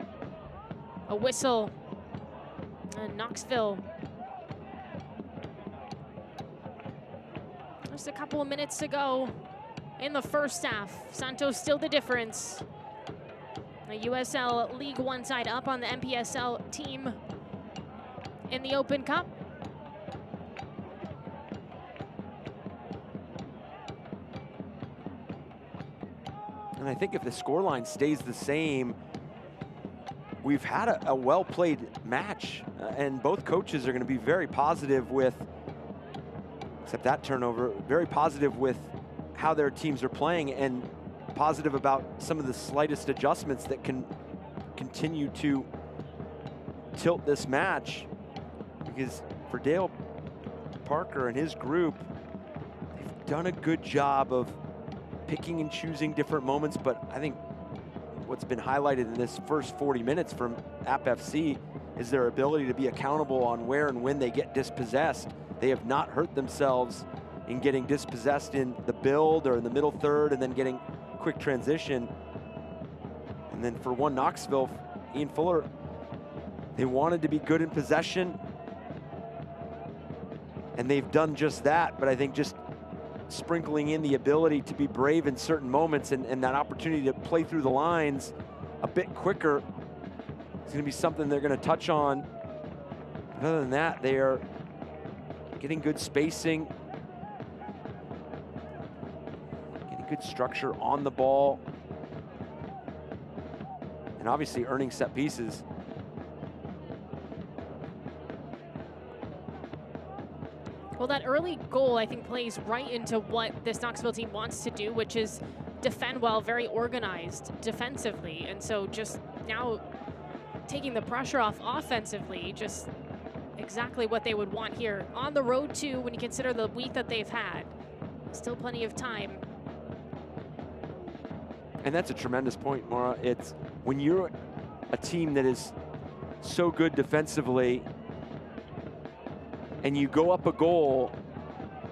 Speaker 2: a whistle. And Knoxville. Just a couple of minutes to go in the first half. Santos still the difference. A USL League One side up on the NPSL team in the Open Cup.
Speaker 3: And I think if the scoreline stays the same, we've had a well-played match, and both coaches are going to be very positive with, except that turnover, very positive with how their teams are playing and positive about some of the slightest adjustments that can continue to tilt this match. Because for Dale Parker and his group, they've done a good job of picking and choosing different moments, but I think what's been highlighted in this first 40 minutes from App FC is their ability to be accountable on where and when they get dispossessed. They have not hurt themselves in getting dispossessed in the build or in the middle third and then getting quick transition. And then for one Knoxville, Ian Fuller, they wanted to be good in possession, and they've done just that, but I think just sprinkling in the ability to be brave in certain moments and that opportunity to play through the lines a bit quicker is going to be something they're going to touch on. But other than that, they are getting good spacing, getting good structure on the ball, and obviously earning set pieces.
Speaker 2: Well, that early goal, I think, plays right into what this Knoxville team wants to do, which is defend well, very organized defensively. And so just now taking the pressure off offensively, just exactly what they would want here. On the road, too, when you consider the week that they've had. Still plenty of time.
Speaker 3: And that's a tremendous point, Maura. It's when you're a team that is so good defensively, and you go up a goal,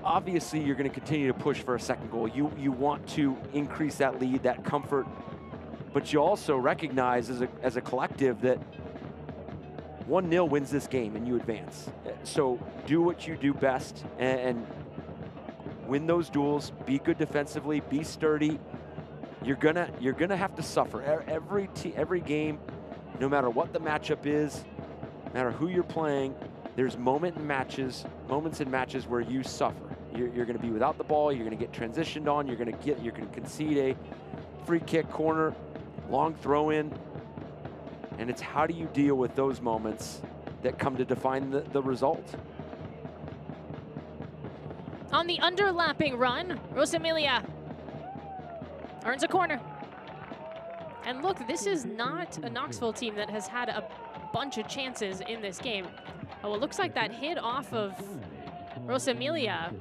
Speaker 3: obviously you're going to continue to push for a second goal. You want to increase that lead, that comfort, but you also recognize as a collective that 1-0 wins this game and you advance. So do what you do best and win those duels, be good defensively, be sturdy. You're gonna have to suffer. Every game, no matter what the matchup is, no matter who you're playing, there's moments in matches where you suffer. You're gonna be without the ball, you're gonna get transitioned on, you're gonna concede a free kick, corner, long throw in. And it's how do you deal with those moments that come to define the result.
Speaker 2: On the underlapping run, Rosamilia earns a corner. And look, this is not a Knoxville team that has had a bunch of chances in this game. Oh, it looks like that hit off of Rosamilia.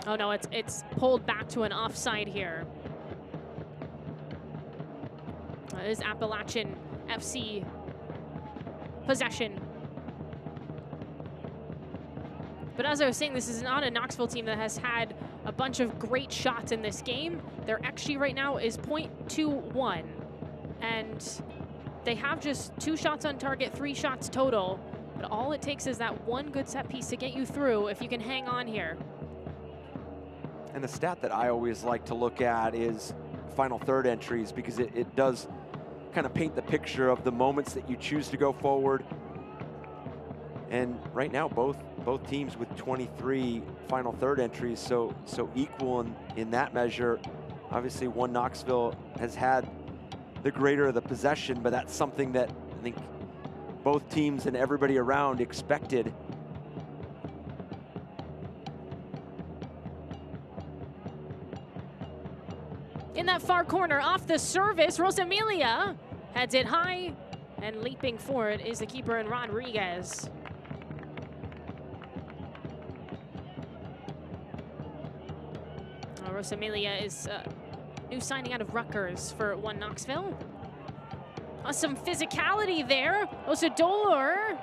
Speaker 2: Oh no, it's pulled back to an offside here. It is Appalachian FC possession. But as I was saying, this is not a Knoxville team that has had a bunch of great shots in this game. Their XG right now is .21. And they have just 2 shots on target, 3 shots total. But all it takes is that one good set piece to get you through if you can hang on here.
Speaker 3: And the stat that I always like to look at is final third entries, because it does kind of paint the picture of the moments that you choose to go forward. And right now, both teams with 23 final third entries, so equal in that measure. Obviously, one Knoxville has had the greater of the possession, but that's something that I think both teams and everybody around expected.
Speaker 2: In that far corner, off the service, Rosamilia heads it high, and leaping forward is the keeper in Rodriguez. Rosamilia is a new signing out of Rutgers for one Knoxville. Some physicality there. Osadolor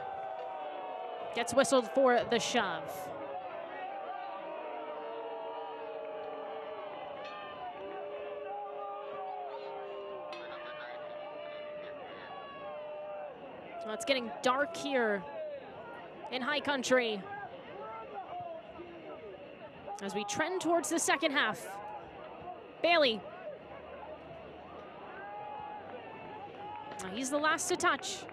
Speaker 2: gets whistled for the shove. Well, it's getting dark here in High Country as we trend towards the second half. Bailey. He's the last to touch.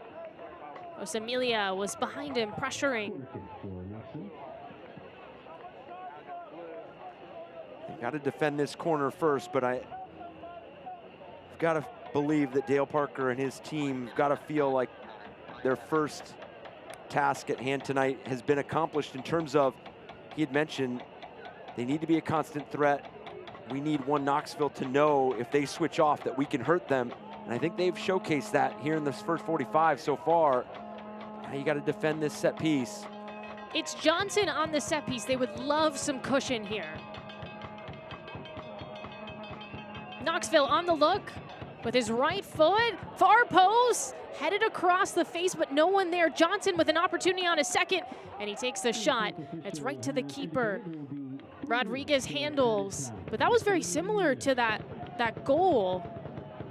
Speaker 2: Rosamilia was behind him, pressuring.
Speaker 3: Got to defend this corner first, but I've got to believe that Dale Parker and his team have got to feel like their first task at hand tonight has been accomplished in terms of, he had mentioned, they need to be a constant threat. We need one Knoxville to know if they switch off that we can hurt them. And I think they've showcased that here in this first 45 so far. Now you got to defend this set piece.
Speaker 2: It's Johnson on the set piece. They would love some cushion here. Knoxville on the look with his right foot, far post, headed across the face, but no one there. Johnson with an opportunity on a second, and he takes the shot. It's right to the keeper. Rodriguez handles, but that was very similar to that goal.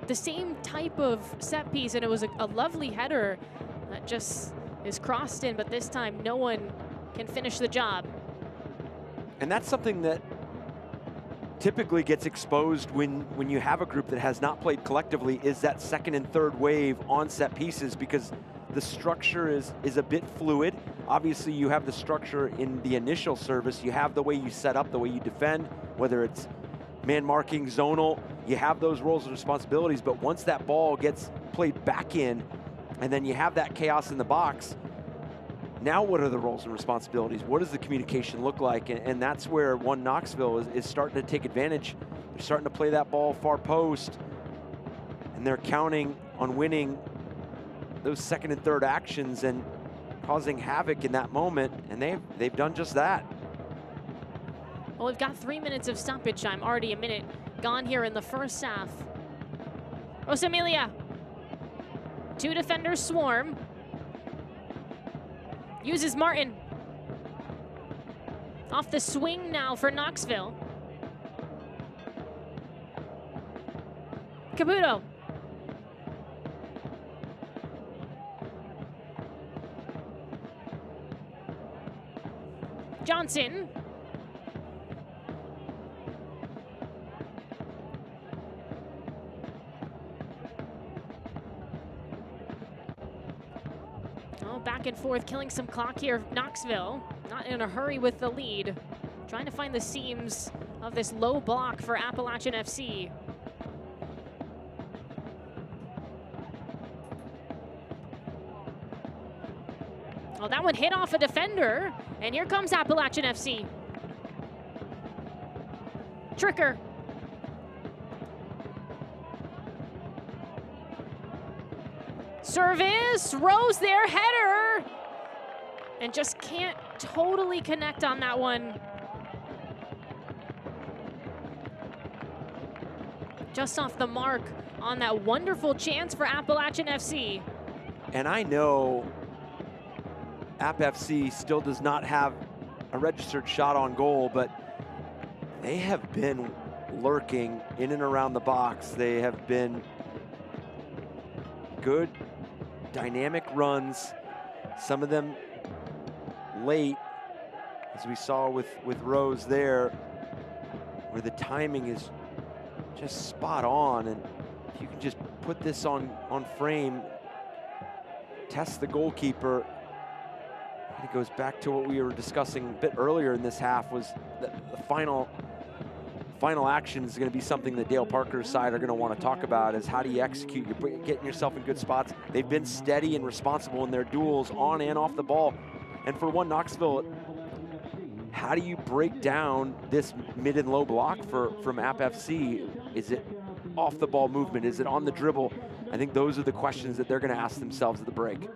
Speaker 2: The same type of set piece, and it was a lovely header that just is crossed in, but this time no one can finish the job.
Speaker 3: And that's something that typically gets exposed when you have a group that has not played collectively, is that second and third wave on set pieces, because the structure is a bit fluid. Obviously, you have the structure in the initial service. You have the way you set up, the way you defend, whether it's man marking, zonal, you have those roles and responsibilities. But once that ball gets played back in, and then you have that chaos in the box, now what are the roles and responsibilities? What does the communication look like? And that's where one Knoxville is starting to take advantage. They're starting to play that ball far post, and they're counting on winning those second and third actions and causing havoc in that moment, and they've done just that.
Speaker 2: Well, we've got 3 minutes of stoppage time, already a minute gone here in the first half. Osamilia. 2 defenders swarm. Uses Martin. Off the swing now for Knoxville. Caputo. Johnson. Oh, back and forth, killing some clock here. Knoxville, not in a hurry with the lead. Trying to find the seams of this low block for Appalachian FC. Oh, that one hit off a defender, and here comes Appalachian FC. Tricker. Service, Rose there, header, and just can't totally connect on that one. Just off the mark on that wonderful chance for Appalachian FC.
Speaker 3: And I know App FC still does not have a registered shot on goal, but they have been lurking in and around the box. They have been good, dynamic runs, some of them late, as we saw with Rose there, where the timing is just spot on. And if you can just put this on frame, test the goalkeeper. It goes back to what we were discussing a bit earlier in this half, was the final action is going to be something that Dale Parker's side are going to want to talk about, is how do you execute? You're getting yourself in good spots. They've been steady and responsible in their duels on and off the ball. And for one, Knoxville, how do you break down this mid and low block from App FC? Is it off the ball movement? Is it on the dribble? I think those are the questions that they're going to ask themselves at the break.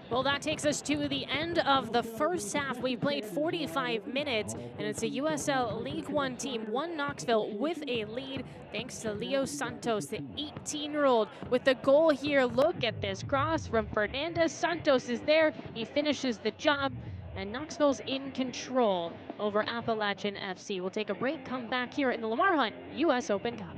Speaker 2: Well, that takes us to the end of the first half. We've played 45 minutes, and it's a USL League One team, 1 Knoxville with a lead, thanks to Leo Santos, the 18-year-old, with the goal here. Look at this cross from Fernandez. Santos is there. He finishes the job, and Knoxville's in control over Appalachian FC. We'll take a break, come back here in the Lamar Hunt US Open Cup.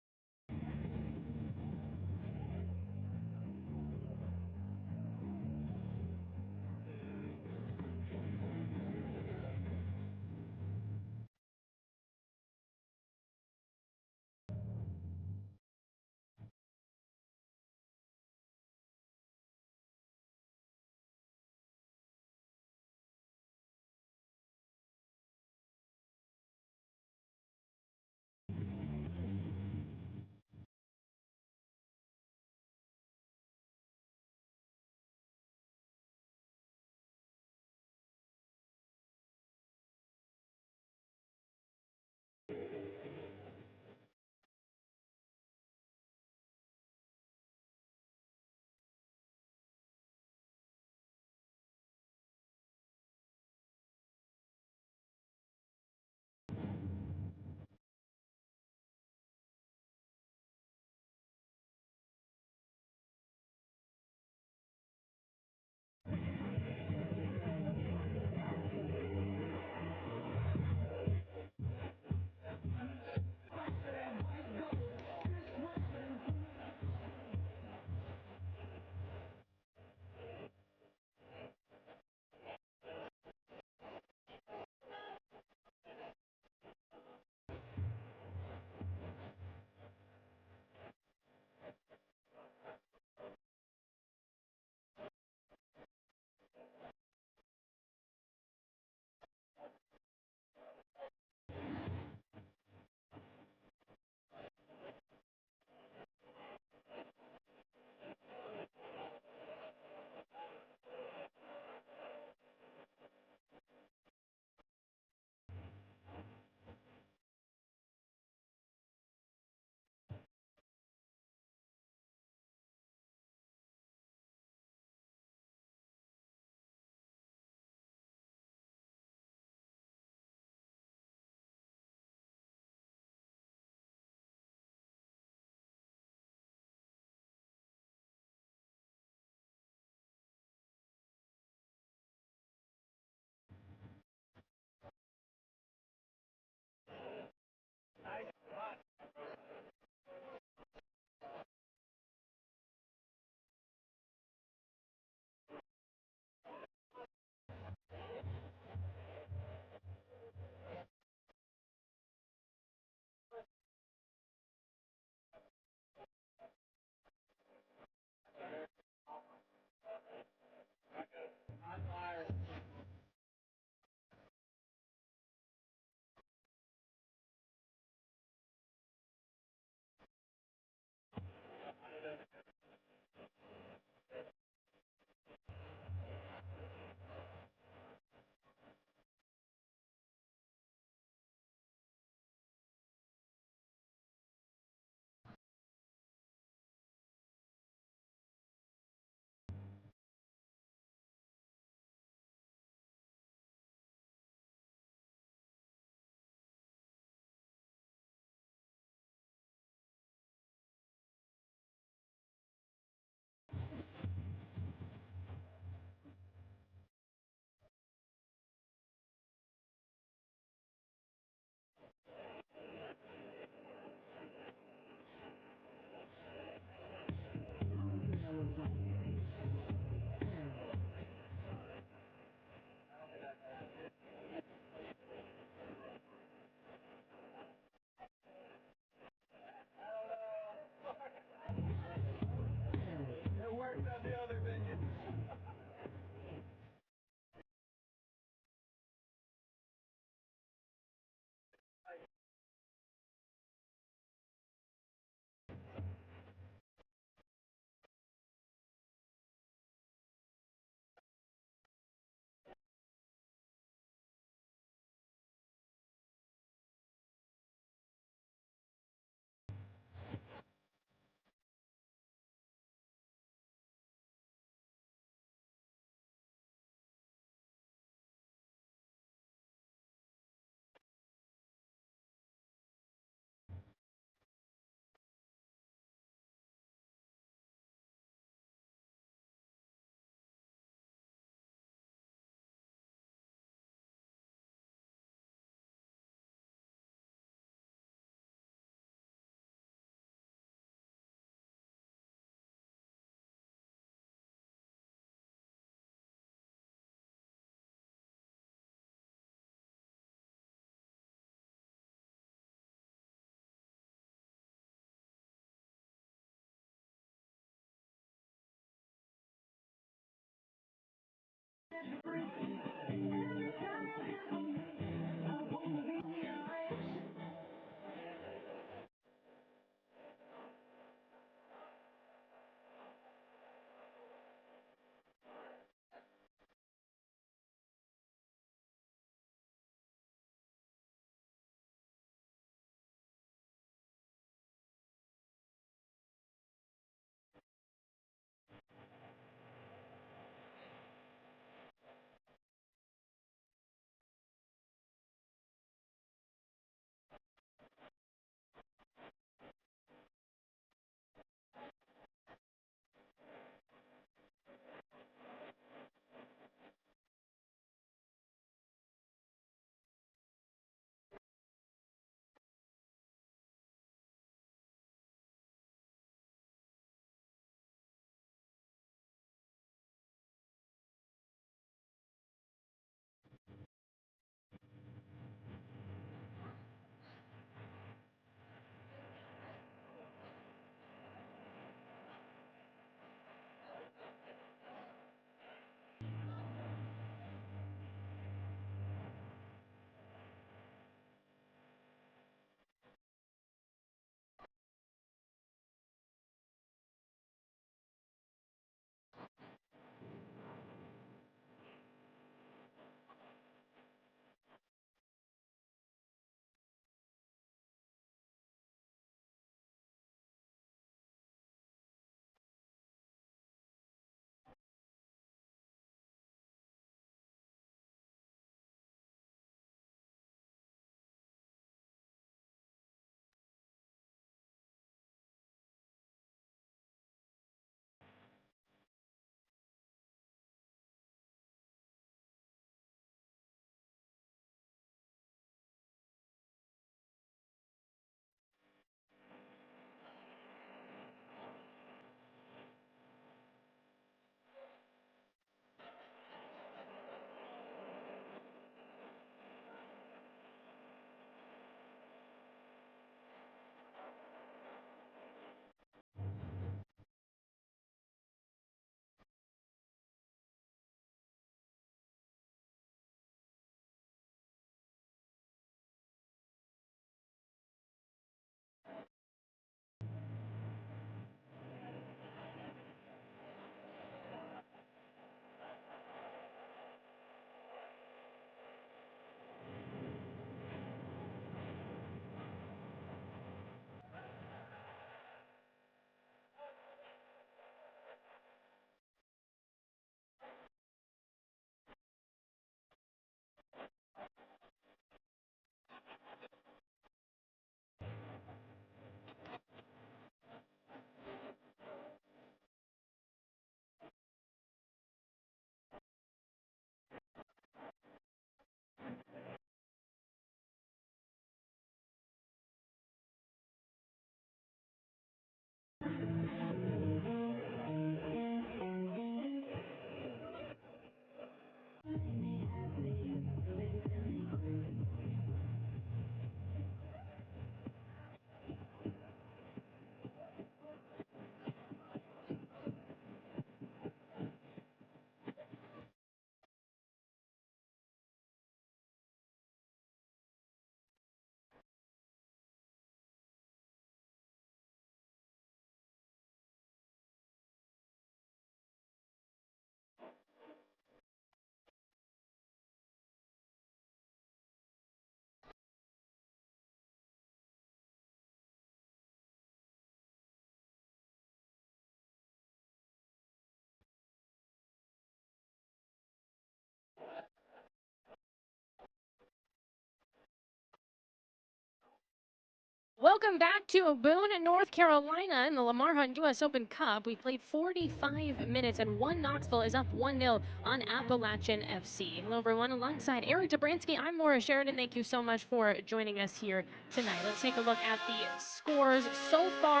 Speaker 2: Welcome back to Boone, North Carolina in the Lamar U.S. Open Cup. We played 45 minutes and Knoxville is up 1-0 on Appalachian FC. Hello, everyone. Alongside Eric Dobransky, I'm Laura Sheridan. Thank you so much for joining us here tonight. Let's take a look at the scores so far.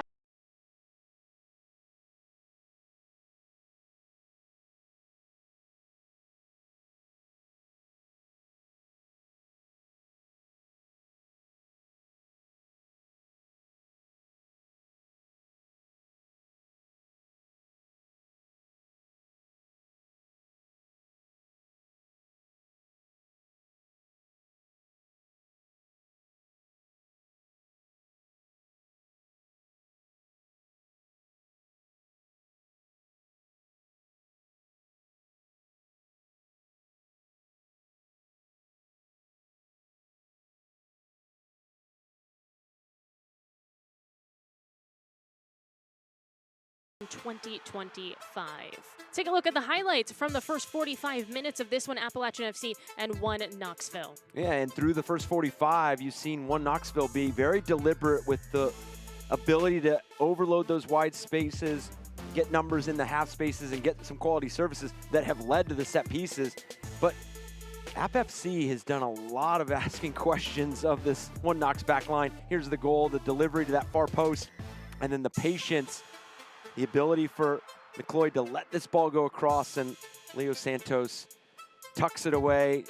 Speaker 2: 2025. Take a look at the highlights from the first 45 minutes of this one, Appalachian FC and 1 Knoxville.
Speaker 3: Yeah, and through the first 45, you've seen 1 Knoxville be very deliberate with the ability to overload those wide spaces, get numbers in the half spaces, and get some quality services that have led to the set pieces. But App FC has done a lot of asking questions of this 1 Knox back line. Here's the goal, the delivery to that far post, and then the patience, the ability for McLeod to let this ball go across, and Leo Santos tucks it away.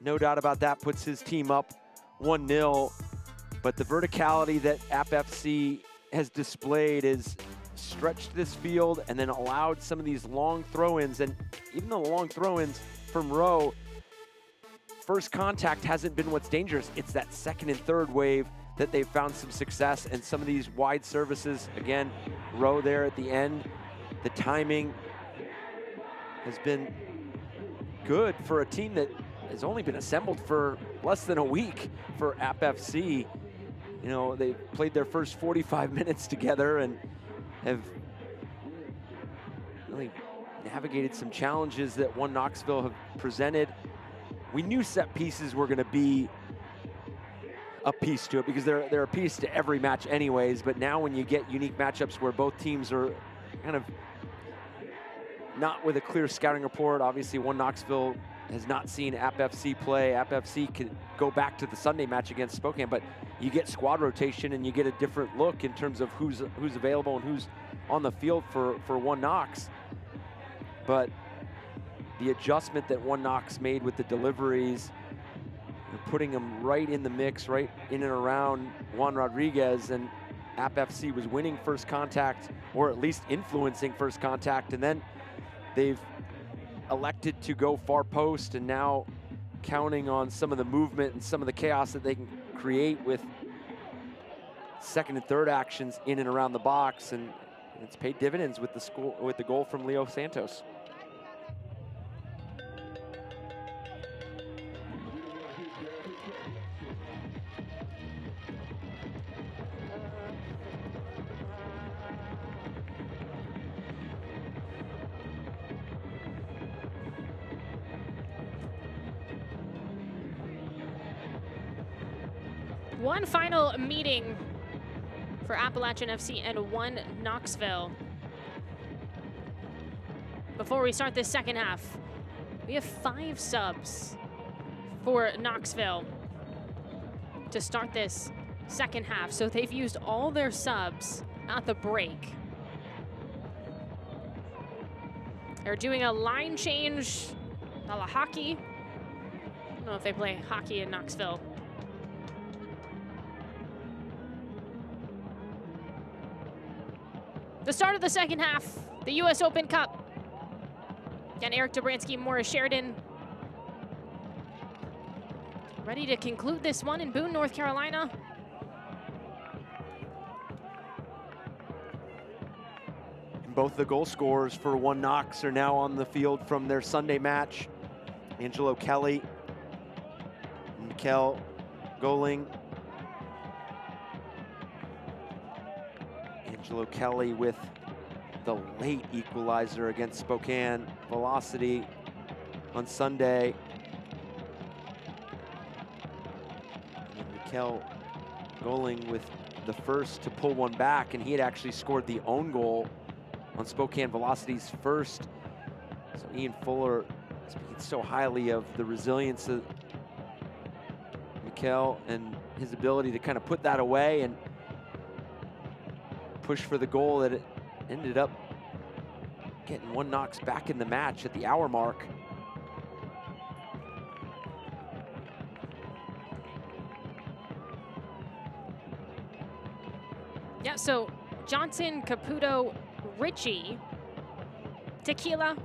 Speaker 3: No doubt about that, puts his team up 1-0. But the verticality that App FC has displayed is stretched this field and then allowed some of these long throw-ins. And even though the long throw-ins from Rowe, first contact hasn't been what's dangerous. It's that second and third wave that they've found some success, and some of these wide services, again, Rowe there at the end. The timing has been good for a team that has only been assembled for less than a week for App FC. You know, they played their first 45 minutes together and have really navigated some challenges that 1 Knoxville have presented. We knew set pieces were going to be a piece to it because they're a piece to every match anyways, but now when you get unique matchups where both teams are kind of not with a clear scouting report, obviously 1 Knoxville has not seen App FC play. App FC can go back to the Sunday match against Spokane, but you get squad rotation and you get a different look in terms of who's available and who's on the field for 1 Knox. But the adjustment that 1 Knox made with the deliveries, putting them right in the mix, right in and around Juan Rodriguez, and App FC was winning first contact, or at least influencing first contact, and then they've elected to go far post, and now counting on some of the movement and some of the chaos that they can create with second and third actions in and around the box, and it's paid dividends with the goal from Leo Santos.
Speaker 2: One final meeting for Appalachian FC and 1 Knoxville. Before we start this second half, we have 5 subs for Knoxville to start this second half. So they've used all their subs at the break. They're doing a line change, a la hockey. I don't know if they play hockey in Knoxville. The start of the second half, the U.S. Open Cup. Again, Eric Dobransky, Morris Sheridan. Ready to conclude this one in Boone, North Carolina.
Speaker 3: And both the goal scorers for 1 Knox are now on the field from their Sunday match. Angelo Kelly, Mikel Goling. Angelo Kelly with the late equalizer against Spokane Velocity on Sunday. And Mikel Goling with the first to pull one back, and he had actually scored the own goal on Spokane Velocity's first. So Ian Fuller speaking so highly of the resilience of Mikel and his ability to kind of put that away and push for the goal that it ended up getting 1 Knox back in the match at the hour mark.
Speaker 2: Yeah, so Johnson, Caputo, Ritchie, Tequila,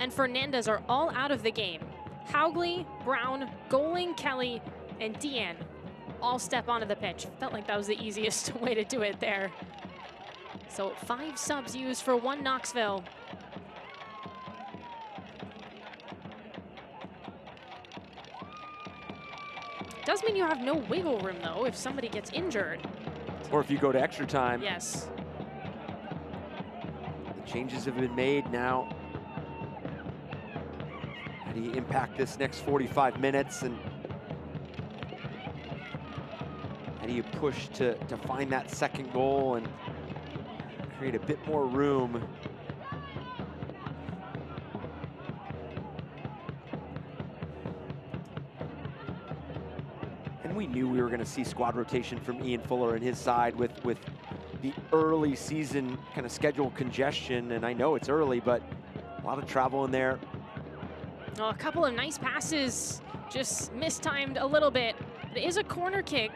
Speaker 2: and Fernandez are all out of the game. Haugley, Brown, Goling, Kelly, and Deanne all step onto the pitch. Felt like that was the easiest way to do it there. So 5 subs used for 1 Knoxville. Does mean you have no wiggle room though if somebody gets injured.
Speaker 3: Or if you go to extra time.
Speaker 2: Yes.
Speaker 3: Changes have been made now. How do you impact this next 45 minutes, and how do you push to find that second goal and create a bit more room? And we knew we were going to see squad rotation from Ian Fuller and his side with the early season kind of schedule congestion, and I know it's early, but a lot of travel in there.
Speaker 2: Oh, a couple of nice passes, just mistimed a little bit. It is a corner kick.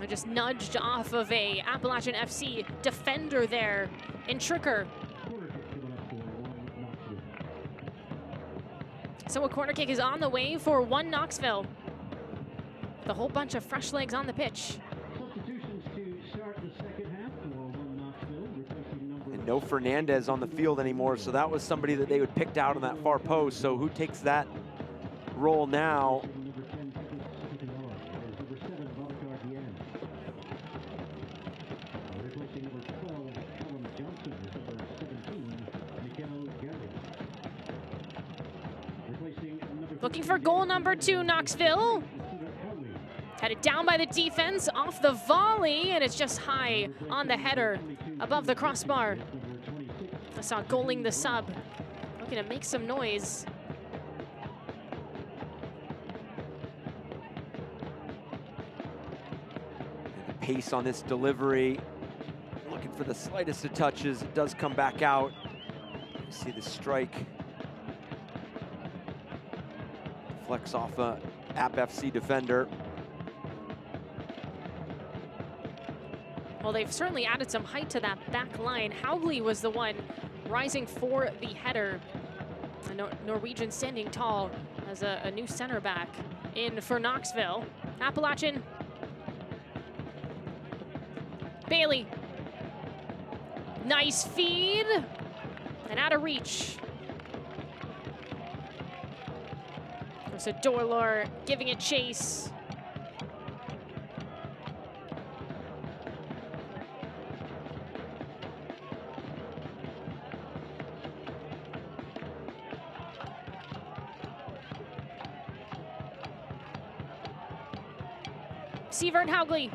Speaker 2: I just nudged off of a Appalachian FC defender there in Tricker. So a corner kick is on the way for one Knoxville. The whole bunch of fresh legs on the pitch.
Speaker 4: Substitutions to start the second half for one Knoxville, replacing number
Speaker 3: And no Fernandez on the field anymore, so that was somebody that they would picked out on that far post. So who takes that role now?
Speaker 4: number 10 taking on as number 7 Monica Diane. Replacing number 12 Callum Johnson as number 17 Miguel Garrett. Replacing number
Speaker 2: Looking for goal number 2, Knoxville. Headed down by the defense, off the volley, and it's just high on the header above the crossbar. I saw goaling the sub, looking to make some noise.
Speaker 3: The pace on this delivery, looking for the slightest of touches. It does come back out. You see the strike. Flex off a App FC defender.
Speaker 2: Well, they've certainly added some height to that back line. Haugley was the one rising for the header. A Norwegian standing tall as a new center back in for Knoxville. Appalachian. Bailey. Nice feed. And out of reach. There's a Dorlor giving it chase. Sievert Haugley.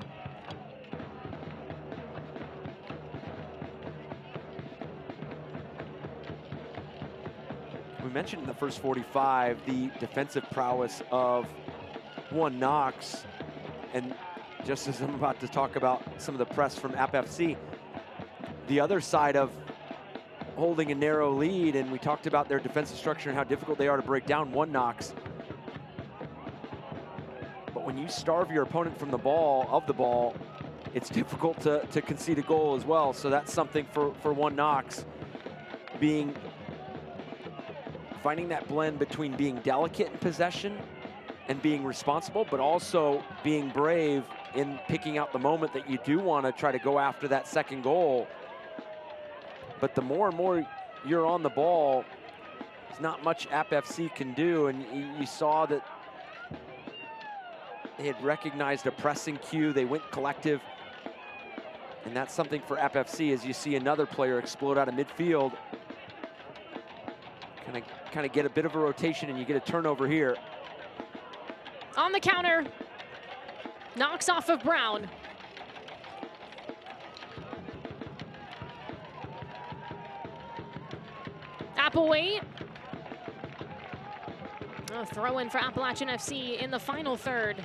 Speaker 3: We mentioned in the first 45 the defensive prowess of one Knox, and just as I'm about to talk about some of the press from App FC, the other side of holding a narrow lead, and we talked about their defensive structure and how difficult they are to break down one Knox. But when you starve your opponent from the ball, it's difficult to concede a goal as well. So that's something for one Knox, finding that blend between being delicate in possession and being responsible, but also being brave in picking out the moment that you do want to try to go after that second goal. But the more and more you're on the ball, there's not much App FC can do, and you saw that they had recognized a pressing cue. They went collective, and that's something for App FC as you see another player explode out of midfield. Kind of get a bit of a rotation, and you get a turnover here.
Speaker 2: On the counter, knocks off of Brown. Applewhite. Oh, throw in for Appalachian FC in the final third.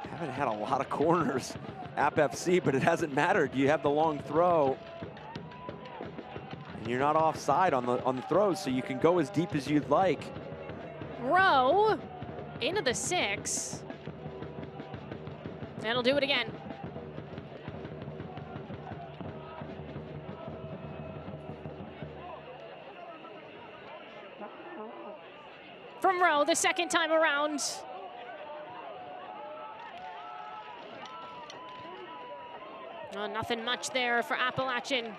Speaker 3: Haven't had a lot of corners, App FC, but it hasn't mattered. You have the long throw, and you're not offside on the throws, so you can go as deep as you'd like.
Speaker 2: Rowe into the 6. And he'll do it again. From Rowe, the second time around. Oh, nothing much there for Appalachian.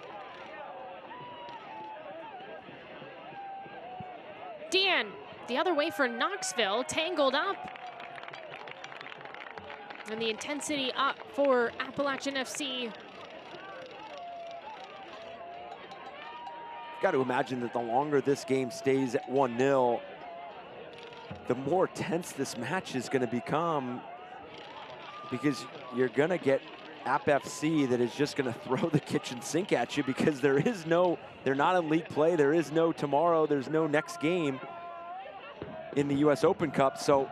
Speaker 2: Dean, the other way for Knoxville, tangled up. And the intensity up for Appalachian FC.
Speaker 3: Got to imagine that the longer this game stays at 1-0, the more tense this match is going to become, because you're going to get App FC that is just going to throw the kitchen sink at you, because there is no, they're not in league play, there is no tomorrow, there's no next game in the US Open Cup. So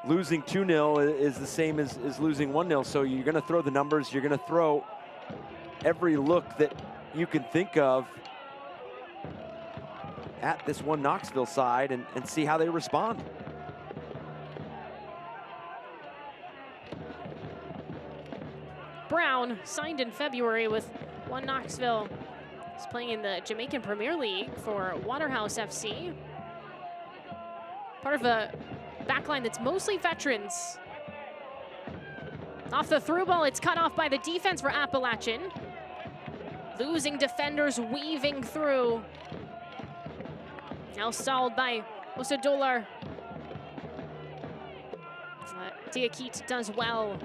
Speaker 3: losing 2-0 is the same as losing 1-0. So you're going to throw the numbers, you're going to throw every look that you can think of at this one Knoxville side and see how they respond.
Speaker 2: Brown signed in February with one Knoxville. He's playing in the Jamaican Premier League for Waterhouse FC. Part of a backline that's mostly veterans. Off the through ball, it's cut off by the defense for Appalachian. Losing defenders weaving through. Now stalled by Usadolar. Diakite does well.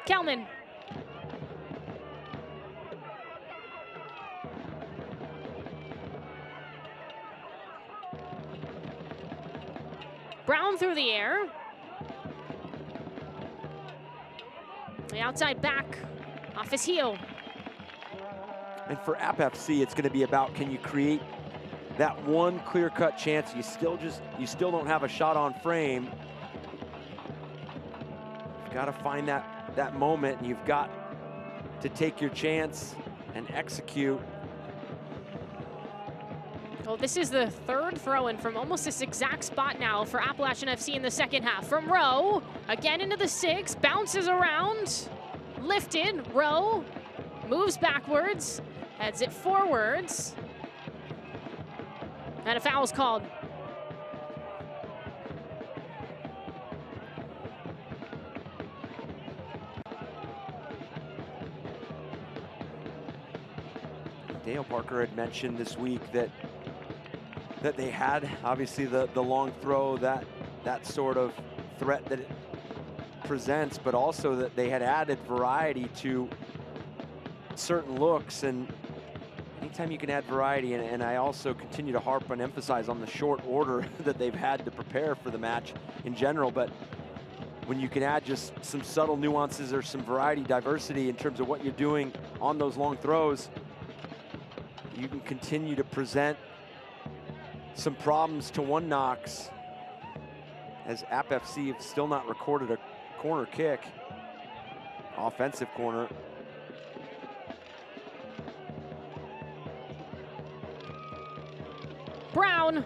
Speaker 2: Kelman. Brown through the air. The outside back off his heel.
Speaker 3: And for App FC, it's going to be about, can you create that one clear-cut chance? You still don't have a shot on frame. You've got to find that moment, and you've got to take your chance and execute.
Speaker 2: Well, this is the third throw-in from almost this exact spot now for Appalachian FC in the second half. From Rowe, again into the 6, bounces around, lifted, Rowe, moves backwards, heads it forwards, and a foul's called.
Speaker 3: Dale Parker had mentioned this week that they had, obviously, the long throw, that sort of threat that it presents, but also that they had added variety to certain looks. And anytime you can add variety, and I also continue to harp and emphasize on the short order that they've had to prepare for the match in general, but when you can add just some subtle nuances or some variety, diversity in terms of what you're doing on those long throws, you can continue to present some problems to one Knox, as App FC have still not recorded a corner kick, offensive corner.
Speaker 2: Brown,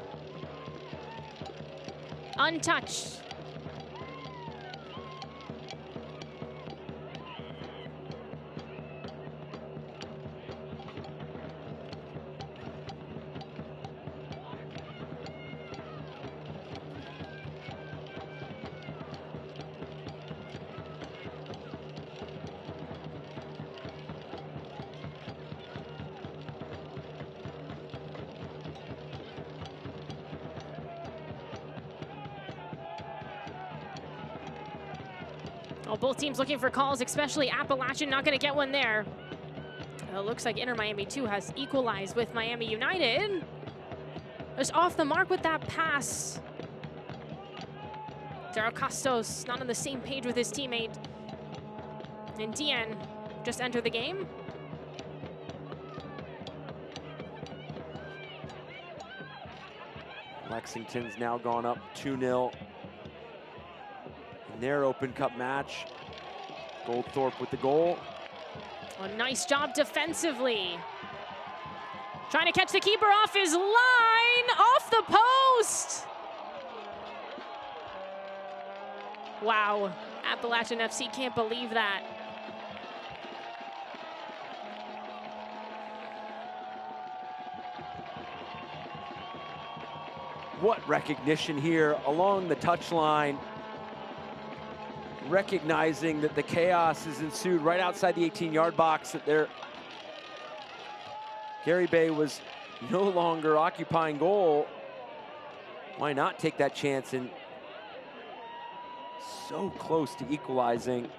Speaker 2: untouched. Well, both teams looking for calls, especially Appalachian, not going to get one there. It looks like Inter Miami 2 has equalized with Miami United. Just off the mark with that pass. Daryl Costos not on the same page with his teammate. And Dian just entered the game.
Speaker 3: Lexington's now gone up 2-0 in their Open Cup match. Goldthorpe with the goal.
Speaker 2: A nice job defensively. Trying to catch the keeper off his line, off the post. Wow, Appalachian FC can't believe that.
Speaker 3: what recognition here along the touchline, recognizing that the chaos has ensued right outside the 18-yard box, that Gary Bay was no longer occupying goal. Why not take that chance? And so close to equalizing.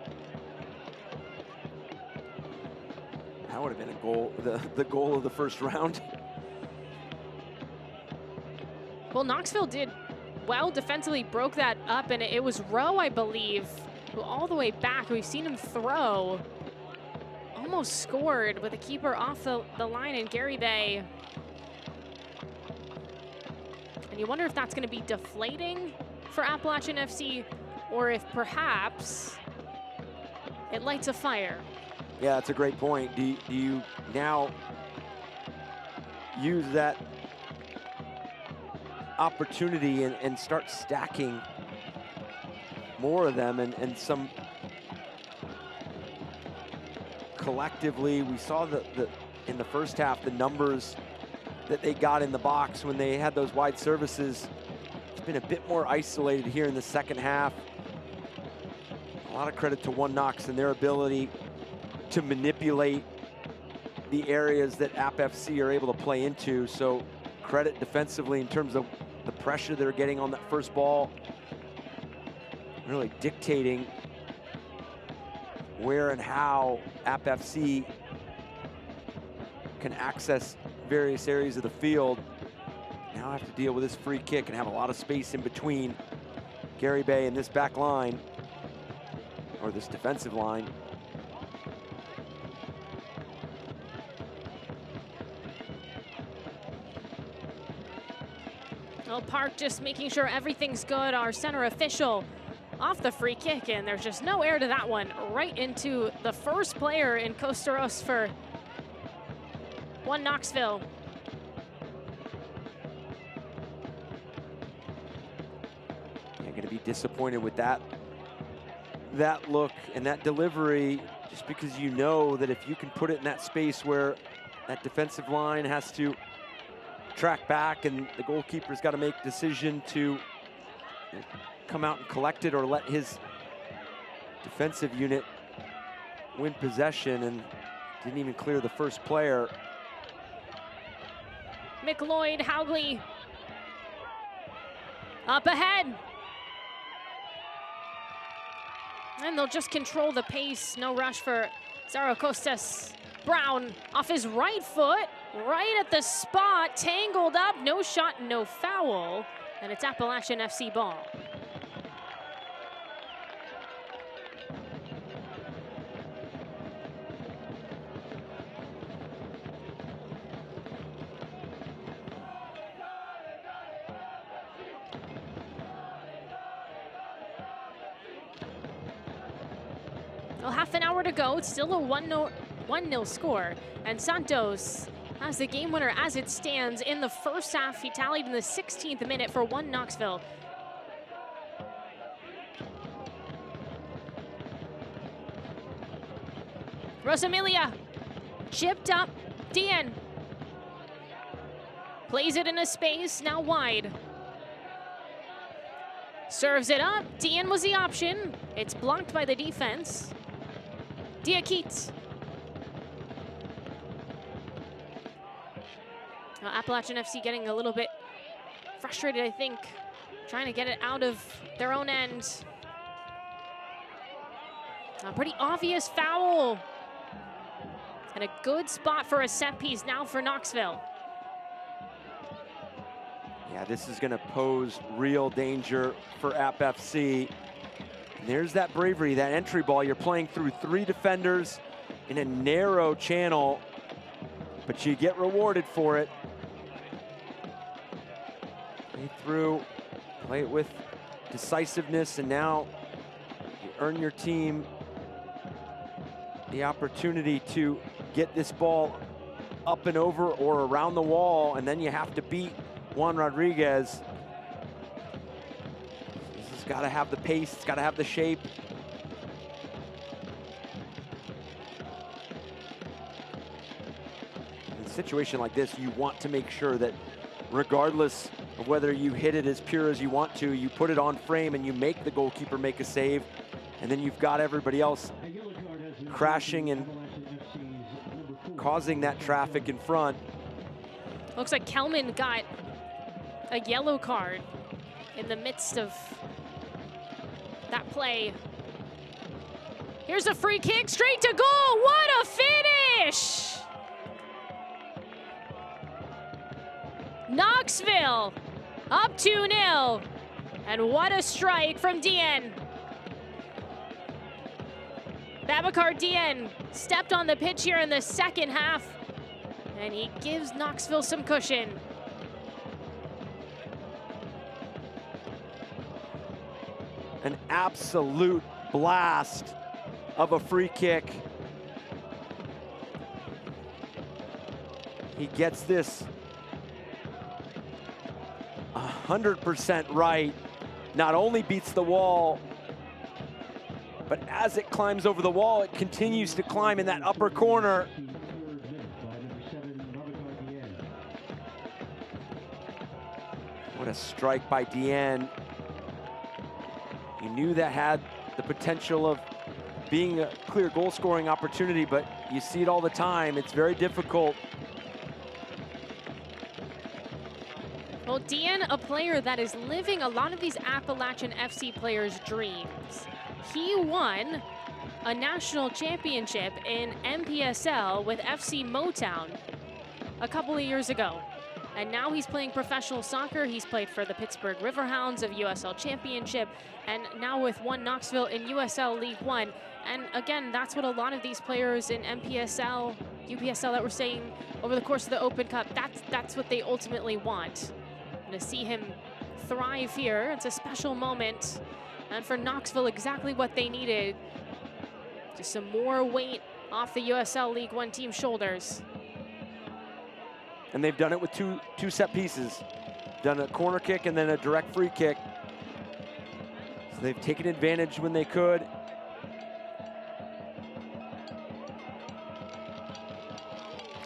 Speaker 3: That would have been a goal, the goal of the first round.
Speaker 2: Well, Knoxville did well defensively, broke that up, and it was Rowe, I believe, who all the way back. We've seen him throw. Almost scored with the keeper off the line, and Gary Bay. And you wonder if that's going to be deflating for Appalachian FC, or if perhaps it lights a fire.
Speaker 3: Yeah, that's a great point. Do you now use that opportunity and start stacking more of them, and some collectively? We saw in the first half the numbers that they got in the box when they had those wide services. It's been a bit more isolated here in the second half. A lot of credit to One Knox and their ability to manipulate the areas that App FC are able to play into. So credit defensively in terms of the pressure they're getting on that first ball, really dictating where and how App FC can access various areas of the field. Now I have to deal with this free kick and have a lot of space in between Gary Bay and this back line, or this defensive line.
Speaker 2: Well, Park just making sure everything's good. Our center official off the free kick, and there's just no air to that one. Right into the first player in Costaros for One Knoxville.
Speaker 3: You're going to be disappointed with that look and that delivery, just because you know that if you can put it in that space where that defensive line has to track back and the goalkeeper's got to make a decision to come out and collect it, or let his defensive unit win possession, and didn't even clear the first player.
Speaker 2: McLeod, Howley up ahead. And they'll just control the pace. No rush for Zaracostas. Brown off his right foot, right at the spot, tangled up, no shot, no foul, and it's Appalachian FC ball. Well, half an hour to go. It's still a 1-0 score, and Santos has the game winner as it stands in the first half. He tallied in the 16th minute for One Knoxville. Rosamilia chipped up. Dean plays it in a space, now wide. Serves it up. Dean was the option. It's blocked by the defense. Diakite. Now Appalachian FC getting a little bit frustrated, I think, trying to get it out of their own end. A pretty obvious foul. And a good spot for a set piece now for Knoxville.
Speaker 3: Yeah, this is going to pose real danger for App FC. And there's that bravery, that entry ball. You're playing through 3 defenders in a narrow channel, but you get rewarded for it. Play through, play it with decisiveness, and now you earn your team the opportunity to get this ball up and over or around the wall, and then you have to beat Juan Rodriguez. This has got to have the pace, it's got to have the shape. In a situation like this, you want to make sure that regardless of whether you hit it as pure as you want to, you put it on frame and you make the goalkeeper make a save, and then you've got everybody else crashing and causing that traffic in front.
Speaker 2: Looks like Kelman got a yellow card in the midst of that play. Here's a free kick, straight to goal. What a finish! Knoxville up 2-0. And what a strike from Dien. Babacar Dien stepped on the pitch here in the second half, and he gives Knoxville some cushion.
Speaker 3: An absolute blast of a free kick. He gets this 100% right. Not only beats the wall, but as it climbs over the wall, it continues to climb in that upper corner. What a strike by Dien. You knew that had the potential of being a clear goal scoring opportunity, but you see it all the time. It's very difficult.
Speaker 2: Well, Dien, a player that is living a lot of these Appalachian FC players' dreams. He won a national championship in MPSL with FC Motown a couple of years ago. And now he's playing professional soccer. He's played for the Pittsburgh Riverhounds of USL Championship, and now with One Knoxville in USL League One. And again, that's what a lot of these players in MPSL, UPSL that we're saying over the course of the Open Cup, that's what they ultimately want. And to see him thrive here, it's a special moment. And for Knoxville, exactly what they needed. Just some more weight off the USL League One team's shoulders.
Speaker 3: And they've done it with two set pieces. Done a corner kick and then a direct free kick. So they've taken advantage when they could.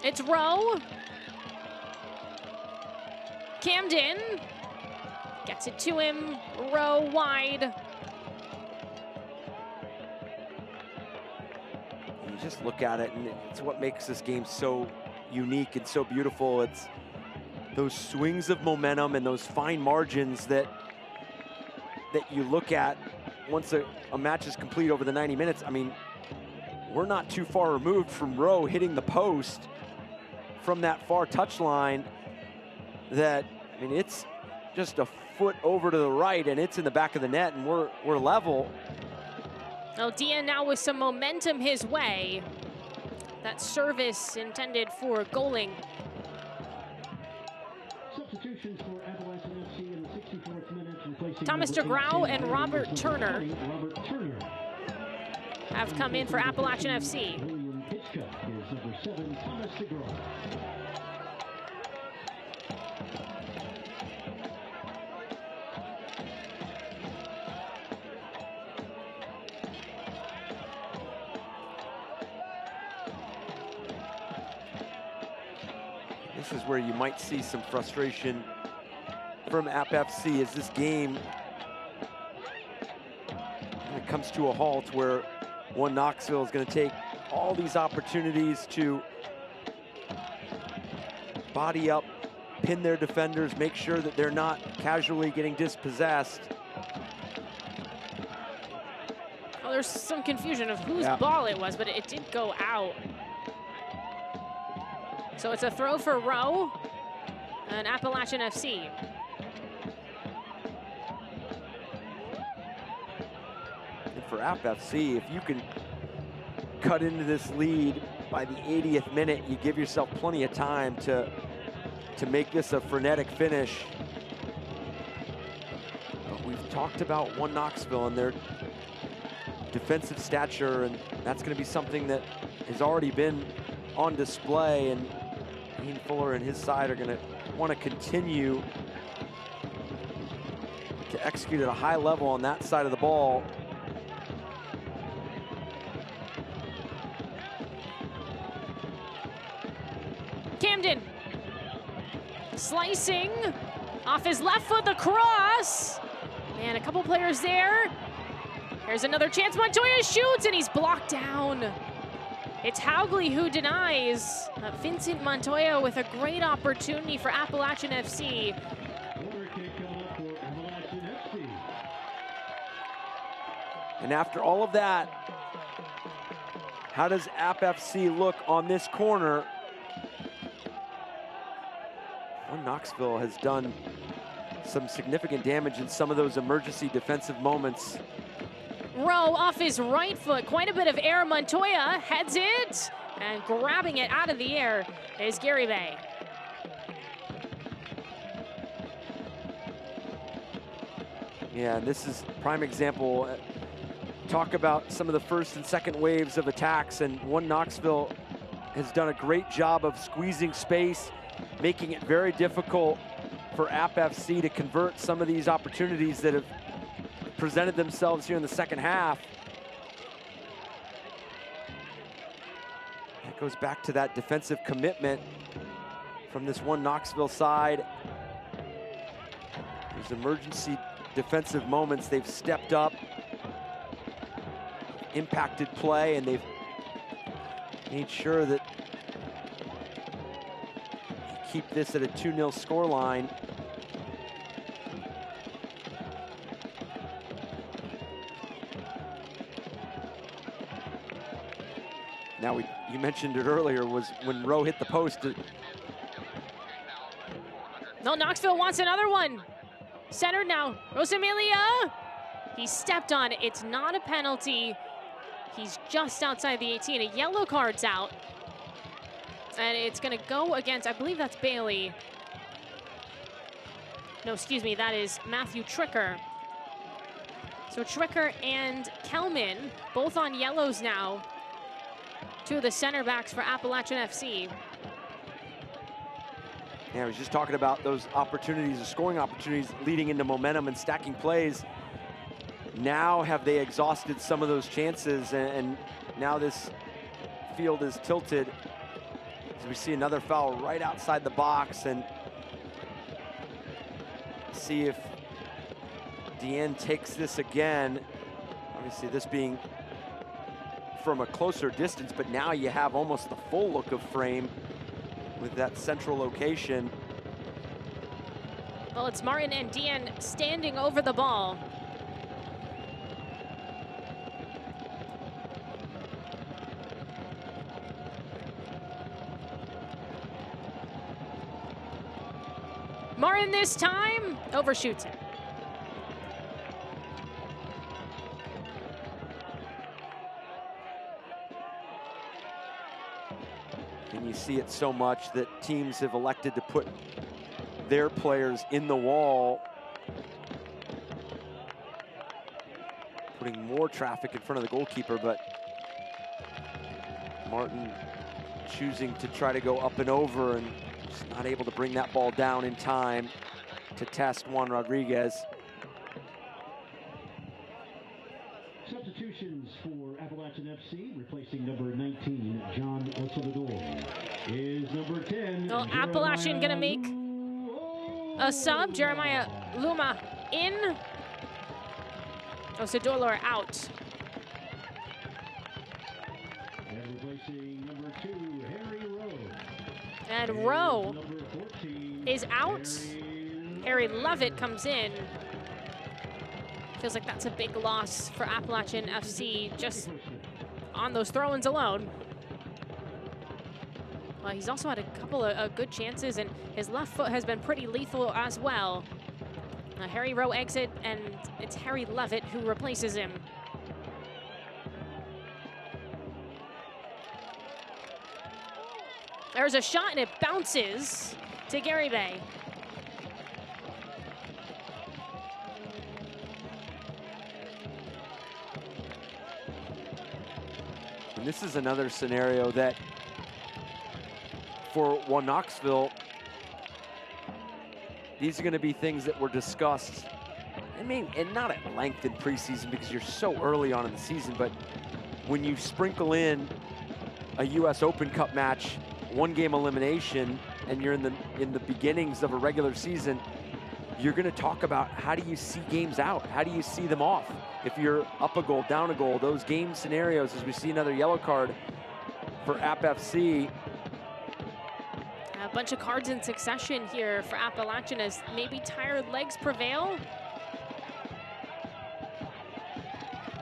Speaker 2: It's Rowe. Camden gets it to him. Rowe wide.
Speaker 3: You just look at it, and it's what makes this game so unique and so beautiful. It's those swings of momentum and those fine margins that you look at once a match is complete over the 90 minutes. I mean, we're not too far removed from Rowe hitting the post from that far touchline. That, I mean, it's just a foot over to the right and it's in the back of the net, and we're level.
Speaker 2: Well, Dien now with some momentum his way. That service intended for goaling.
Speaker 4: Substitutions for Appalachian FC in the 64th minute, replacing
Speaker 2: Thomas
Speaker 4: number
Speaker 2: DeGrau
Speaker 4: 18,
Speaker 2: and Robert Turner
Speaker 4: Robert
Speaker 2: have come in for Appalachian FC.
Speaker 4: William Hitchcock is number 7, Thomas DeGrau.
Speaker 3: This is where you might see some frustration from App FC as this game it comes to a halt, where One Knoxville is going to take all these opportunities to body up, pin their defenders, make sure that they're not casually getting dispossessed.
Speaker 2: Well, there's some confusion of whose ball it was, but it did go out. So it's a throw for Rowe and Appalachian FC.
Speaker 3: And for App FC, if you can cut into this lead by the 80th minute, you give yourself plenty of time to make this a frenetic finish. But we've talked about One Knoxville and their defensive stature, and that's going to be something that has already been on display, and Ian Fuller and his side are going to want to continue to execute at a high level on that side of the ball.
Speaker 2: Camden slicing Off his left foot, the cross. Man, a couple players there. Here's another chance. Montoya shoots, and he's blocked down. It's Haugley who denies. Vincent Montoya with a great opportunity for Appalachian FC.
Speaker 3: And after all of that, how does App FC look on this corner? Well, Knoxville has done some significant damage in some of those emergency defensive moments.
Speaker 2: Rowe off his right foot, quite a bit of air. Montoya heads it, and grabbing it out of the air is Gary Bay.
Speaker 3: Yeah, and this is prime example. Talk about some of the first and second waves of attacks, and One Knoxville has done a great job of squeezing space, making it very difficult for App FC to convert some of these opportunities that have presented themselves here in the second half. That goes back to that defensive commitment from this One Knoxville side. Those emergency defensive moments, they've stepped up, impacted play, and they've made sure that they keep this at a 2-0 scoreline. Now, you mentioned it earlier, was when Rowe hit the post.
Speaker 2: No, Knoxville wants another one. Centered now, Rosamilia. He stepped on it. It's not a penalty. He's just outside the 18. A yellow card's out. And it's gonna go against, I believe that's Bailey. No, excuse me, that is Matthew Tricker. So Tricker and Kelman, both on yellows now. Two of the center backs for Appalachian FC.
Speaker 3: Yeah, I was just talking about those opportunities, the scoring opportunities leading into momentum and stacking plays. Now have they exhausted some of those chances, and now this field is tilted as we see another foul right outside the box, and see if Deanne takes this again. Obviously this being from a closer distance, but now you have almost the full look of frame with that central location.
Speaker 2: Well, it's Martin and Deanne standing over the ball. Martin this time overshoots it.
Speaker 3: And you see it so much that teams have elected to put their players in the wall, putting more traffic in front of the goalkeeper, but Martin choosing to try to go up and over and just not able to bring that ball down in time to test Juan Rodriguez.
Speaker 4: Substitutions for Appalachian FC, replacing number 19, John Osador, is number 10.
Speaker 2: Well, Appalachian gonna make a sub. Jeremiah Luma in. Osador out.
Speaker 4: And replacing number 2, Harry Rowe.
Speaker 2: And Rowe
Speaker 4: Number 14,
Speaker 2: is out. Harry Levitt comes in. Feels like that's a big loss for Appalachian FC just on those throw-ins alone. Well, he's also had a couple of good chances, and his left foot has been pretty lethal as well. Harry Rowe exit, and it's Harry Levitt who replaces him. There's a shot, and it bounces to Gary Bay.
Speaker 3: And this is another scenario that for One Knoxville, these are going to be things that were discussed, I mean, and not at length in preseason because you're so early on in the season, but when you sprinkle in a US Open Cup match, one game elimination, and you're in the beginnings of a regular season, you're going to talk about how do you see games out? How do you see them off? If you're up a goal, down a goal, those game scenarios, as we see another yellow card for App FC.
Speaker 2: A bunch of cards in succession here for Appalachian as maybe tired legs prevail.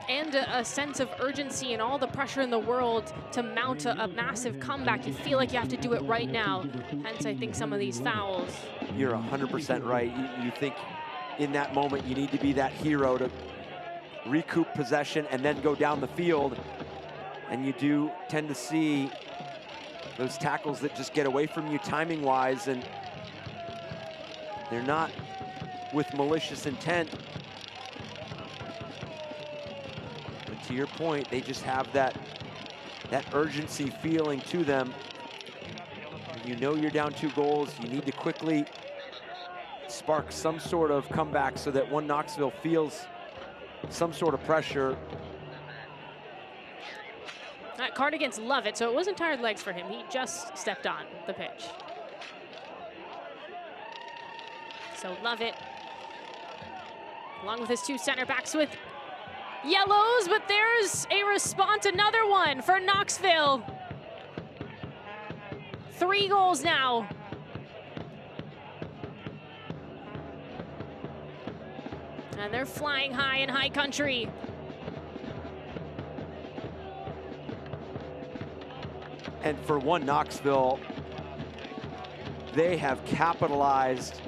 Speaker 2: And a sense of urgency and all the pressure in the world to mount a massive comeback. You feel like you have to do it right now. Hence, I think some of these fouls.
Speaker 3: You're 100% right. You think in that moment you need to be that hero to recoup possession and then go down the field. And you do tend to see those tackles that just get away from you timing-wise, and they're not with malicious intent. But to your point, they just have that urgency feeling to them. You know you're down 2 goals. You need to quickly spark some sort of comeback so that one Knoxville feels some sort of pressure.
Speaker 2: That Cardigans love it, so it wasn't tired legs for him. He just stepped on the pitch. So love it. Along with his 2 center backs with yellows, but there's a response, another one for Knoxville. 3 goals now. And they're flying high in high country.
Speaker 3: And for one Knoxville, they have capitalized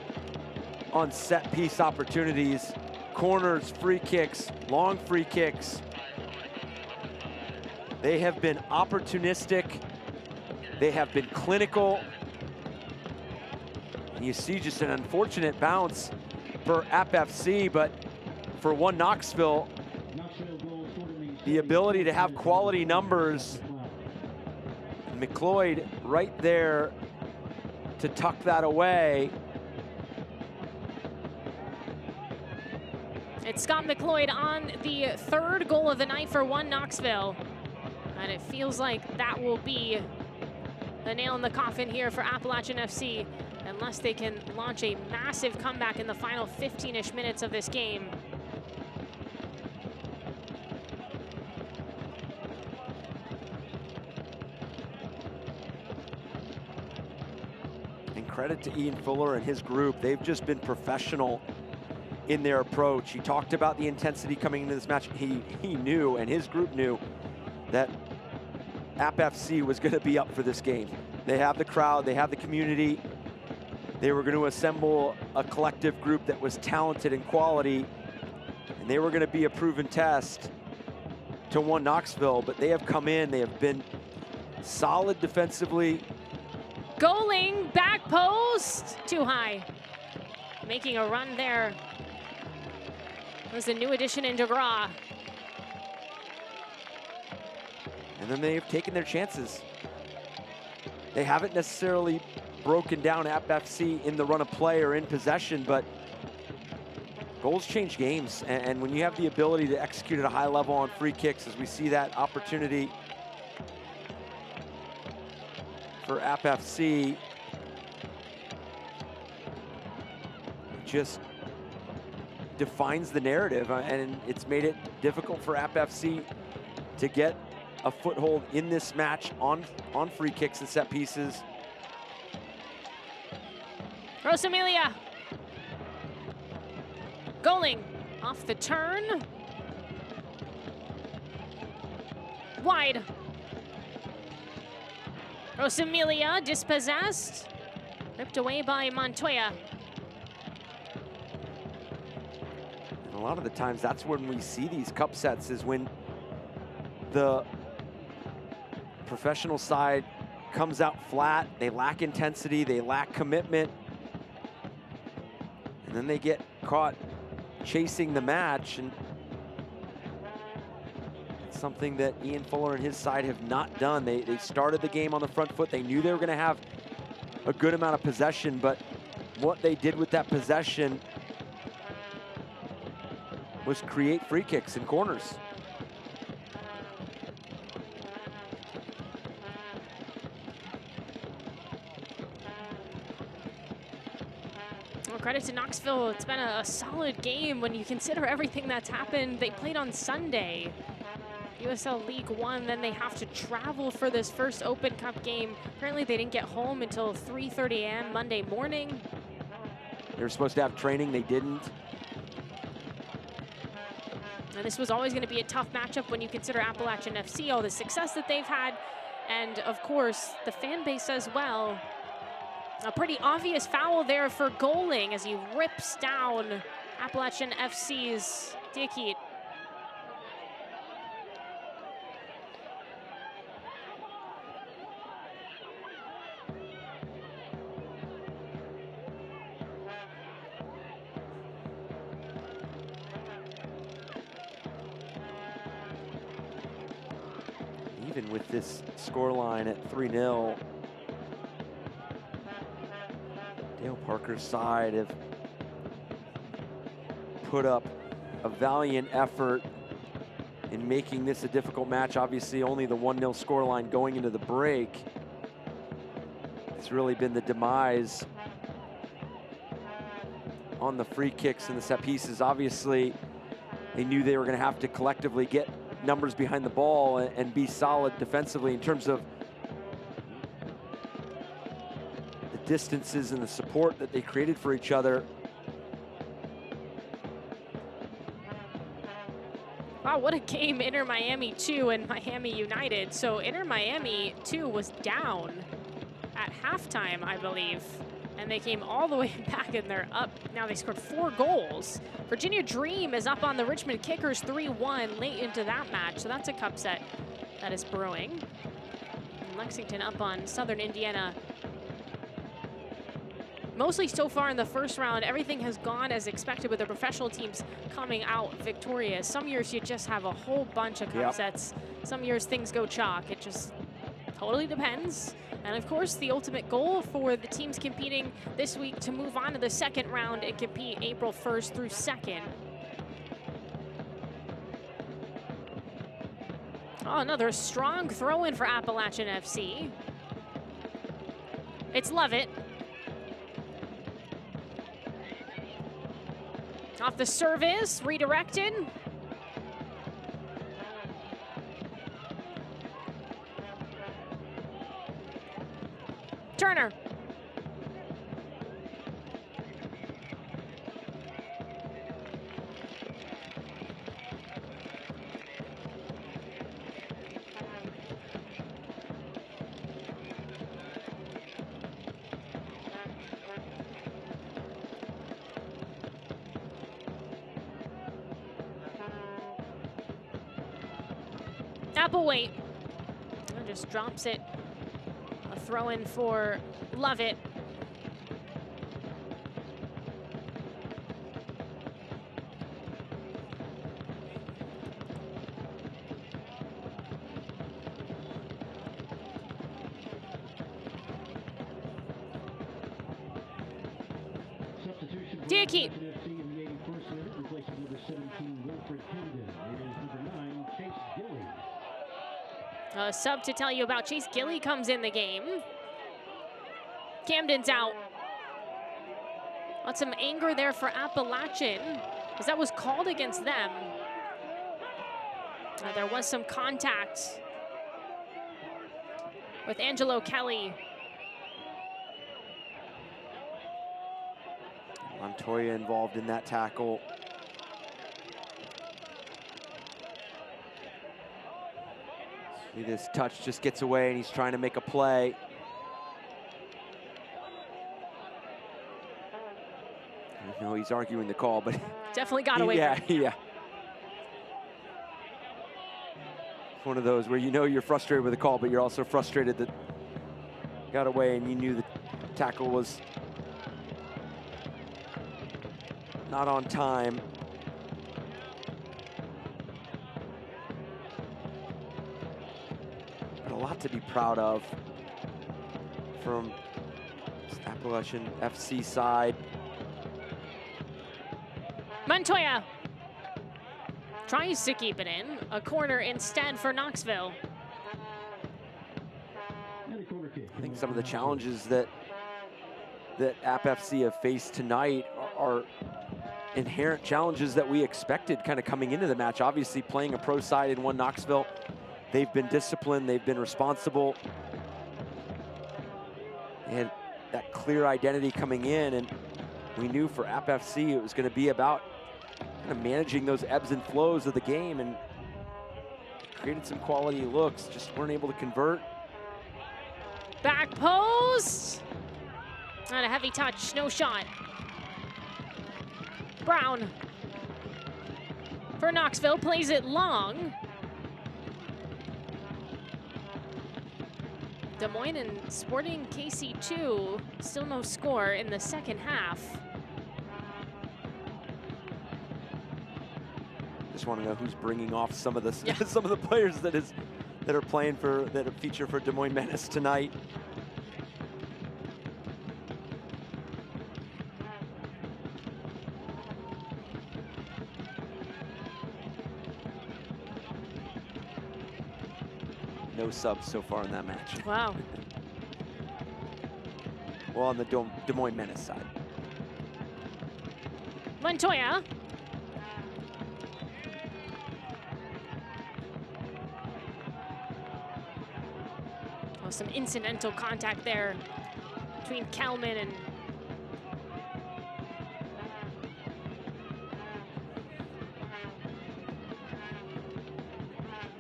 Speaker 3: on set piece opportunities, corners, free kicks, long free kicks. They have been opportunistic. They have been clinical. And you see just an unfortunate bounce for App FC, but for one Knoxville, the ability to have quality numbers. McLeod right there to tuck that away.
Speaker 2: It's Scott McLeod on the 3rd goal of the night for one Knoxville. And it feels like that will be the nail in the coffin here for Appalachian FC, unless they can launch a massive comeback in the final 15-ish minutes of this game.
Speaker 3: And credit to Ian Fuller and his group. They've just been professional in their approach. He talked about the intensity coming into this match. He knew, and his group knew, that App FC was going to be up for this game. They have the crowd, they have the community. They were going to assemble a collective group that was talented and quality, and they were going to be a proven test to one Knoxville, but they have come in, they have been solid defensively.
Speaker 2: Goaling, back post, too high. Making a run there. Was a new addition in DeGraw.
Speaker 3: And then they've taken their chances. They haven't necessarily broken down App FC in the run of play or in possession, but goals change games. And when you have the ability to execute at a high level on free kicks, as we see that opportunity for App FC, it just defines the narrative, and it's made it difficult for App FC to get a foothold in this match on free kicks and set pieces.
Speaker 2: Rosamilia. Goaling off the turn. Wide. Rosamilia dispossessed. Ripped away by Montoya.
Speaker 3: And a lot of the times that's when we see these cup sets, is when the professional side comes out flat, they lack intensity, they lack commitment, and then they get caught chasing the match. And it's something that Ian Fuller and his side have not done. They started the game on the front foot. They knew they were going to have a good amount of possession, but what they did with that possession was create free kicks and corners.
Speaker 2: credit to Knoxville. It's been a solid game when you consider everything that's happened. They played on Sunday, USL League One, then they have to travel for this first Open Cup game. Apparently they didn't get home until 3:30 a.m. Monday morning.
Speaker 3: They were supposed to have training, they didn't.
Speaker 2: And this was always going to be a tough matchup when you consider Appalachian FC, all the success that they've had, and of course the fan base as well. A pretty obvious foul there for Goaling as he rips down Appalachian FC's Dickheat.
Speaker 3: Even with this scoreline at 3-0, Dale Parker's side have put up a valiant effort in making this a difficult match. Obviously, only the 1-0 scoreline going into the break. It's really been the demise on the free kicks and the set pieces. Obviously, they knew they were going to have to collectively get numbers behind the ball and be solid defensively in terms of the distances and the support that they created for each other.
Speaker 2: Wow, what a game. Inter Miami 2 and Miami United. So Inter Miami 2 was down at halftime, I believe. And they came all the way back and they're up. Now they scored 4 goals. Virginia Dream is up on the Richmond Kickers 3-1 late into that match. So that's a cup set that is brewing. And Lexington up on Southern Indiana. Mostly so far in the first round, everything has gone as expected with the professional teams coming out victorious. Some years you just have a whole bunch of cup sets. Some years things go chalk. It just totally depends. And of course, the ultimate goal for the teams competing this week to move on to the second round and compete April 1st through 2nd. Oh, another strong throw-in for Appalachian FC. It's Lovett. Off the service, redirected. Turner. Applewhite. And just drops it. A throw in for Lovett. Dickey. A sub to tell you about Chase Gilly comes in the game. Camden's out. Lots some anger there for Appalachian, because that was called against them. There was some contact with Angelo Kelly.
Speaker 3: Montoya involved in that tackle. See, this touch just gets away and he's trying to make a play. I know he's arguing the call, but
Speaker 2: definitely got away.
Speaker 3: Yeah. It's one of those where you know you're frustrated with the call, but you're also frustrated that got away and you knew the tackle was not on time. But a lot to be proud of from Appalachian FC side.
Speaker 2: Montoya tries to keep it in. A corner instead for Knoxville.
Speaker 3: I think some of the challenges that that App FC have faced tonight are inherent challenges that we expected kind of coming into the match. Obviously playing a pro side in one Knoxville, they've been disciplined, they've been responsible. They had that clear identity coming in, and we knew for App FC it was going to be about kind of managing those ebbs and flows of the game, and created some quality looks, just weren't able to convert.
Speaker 2: Back post. And a heavy touch, no shot. Brown for Knoxville, plays it long. Des Moines and Sporting KC2, still no score in the second half.
Speaker 3: Just want to know who's bringing off some of the some of the players that are playing for, that feature for Des Moines Menace tonight. No subs so far in that match.
Speaker 2: Wow.
Speaker 3: Well, on the Des Moines Menace side.
Speaker 2: Montoya. Oh, some incidental contact there between Kalman and